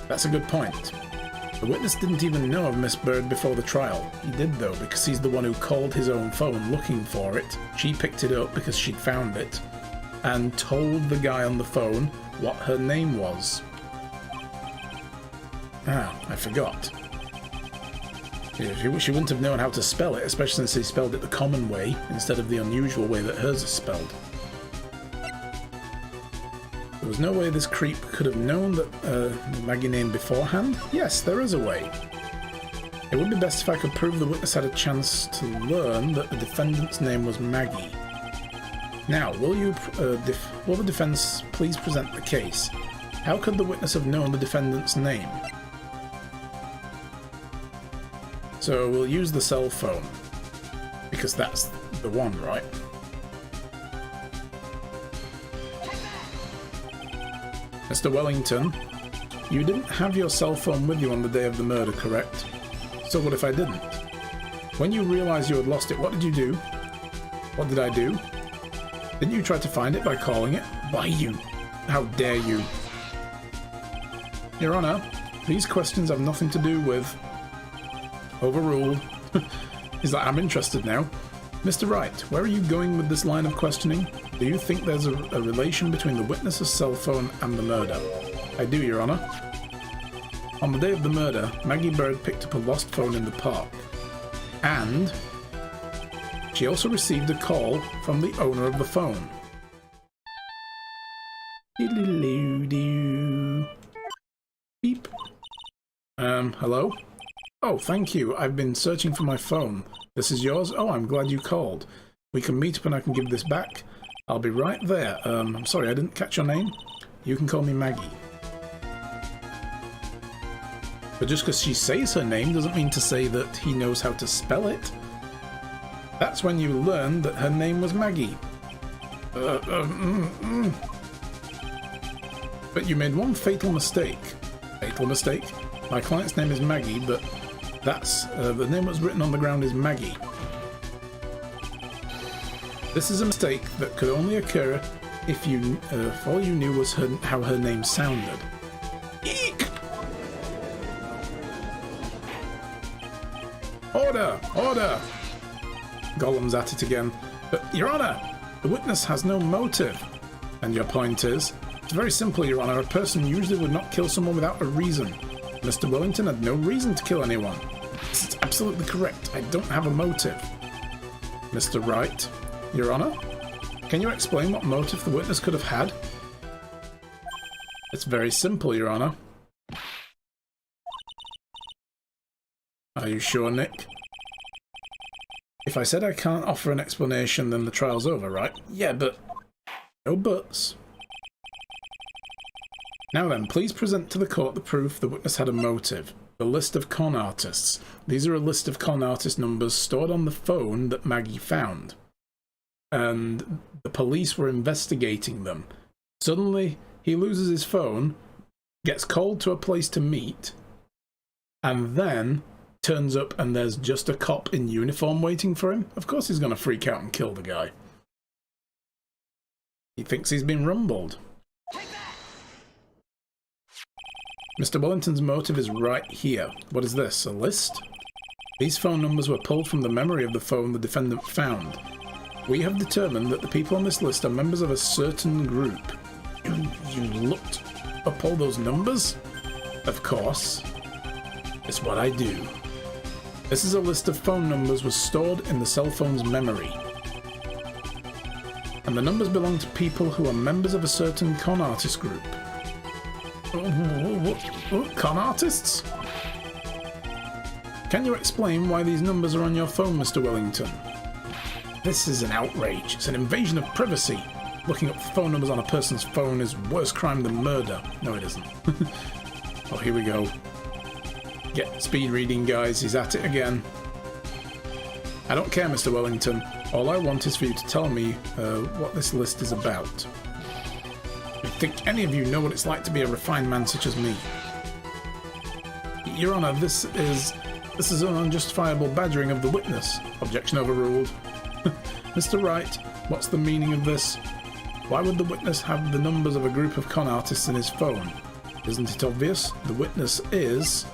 That's a good point. The witness didn't even know of Miss Bird before the trial. He did though, because he's the one who called his own phone looking for it. She picked it up because she'd found it, and told the guy on the phone what her name was. Ah, I forgot. She wouldn't have known how to spell it, especially since he spelled it the common way instead of the unusual way that hers is spelled. There was no way this creep could have known that the Maggie name beforehand? Yes, there is a way. It would be best if I could prove the witness had a chance to learn that the defendant's name was Maggie. Now, will the defense please present the case? How could the witness have known the defendant's name? So we'll use the cell phone, because that's the one, right? Mr. Wellington, you didn't have your cell phone with you on the day of the murder, correct? So what if I didn't? When you realized you had lost it, what did you do? What did I do? Didn't you try to find it by calling it? Why you? How dare you? Your Honor, these questions have nothing to do with... Overruled. He's like, I'm interested now. Mr. Wright, where are you going with this line of questioning? Do you think there's a relation between the witness's cell phone and the murder? I do, Your Honor. On the day of the murder, Maggie Berg picked up a lost phone in the park. And she also received a call from the owner of the phone. Beep. Hello? Oh, thank you. I've been searching for my phone. This is yours? Oh, I'm glad you called. We can meet up and I can give this back. I'll be right there. I'm sorry, I didn't catch your name. You can call me Maggie. But just because she says her name doesn't mean to say that he knows how to spell it. That's when you learn that her name was Maggie. But you made one fatal mistake. Fatal mistake? My client's name is Maggie, but that's the name that's written on the ground is Maggie. This is a mistake that could only occur if you, if all you knew was how her name sounded. Eek! Order! Order! Gollum's at it again. But, Your Honour, the witness has no motive. And your point is? It's very simple, Your Honour. A person usually would not kill someone without a reason. Mr. Wellington had no reason to kill anyone. This is absolutely correct. I don't have a motive. Mr. Wright, Your Honour, can you explain what motive the witness could have had? It's very simple, Your Honour. Are you sure, Nick? If I said I can't offer an explanation, then the trial's over, right? Yeah, but... no buts. Now then, please present to the court the proof the witness had a motive. The list of con artists. These are a list of con artist numbers stored on the phone that Maggie found. And the police were investigating them. Suddenly, he loses his phone, gets called to a place to meet, and then turns up and there's just a cop in uniform waiting for him. Of course he's going to freak out and kill the guy. He thinks he's been rumbled. Mr. Wellington's motive is right here. What is this? A list? These phone numbers were pulled from the memory of the phone the defendant found. We have determined that the people on this list are members of a certain group. You looked up all those numbers? Of course. It's what I do. This is a list of phone numbers was stored in the cell phone's memory. And the numbers belong to people who are members of a certain con artist group. Con artists? Can you explain why these numbers are on your phone, Mr. Wellington? This is an outrage. It's an invasion of privacy. Looking up phone numbers on a person's phone is worse crime than murder. No, it isn't. Oh, here we go. Get speed reading, guys. He's at it again. I don't care, Mr. Wellington. All I want is for you to tell me what this list is about. I think any of you know what it's like to be a refined man such as me. Your Honour, this is an unjustifiable badgering of the witness. Objection overruled. Mr. Wright, what's the meaning of this? Why would the witness have the numbers of a group of con artists in his phone? Isn't it obvious? The witness is...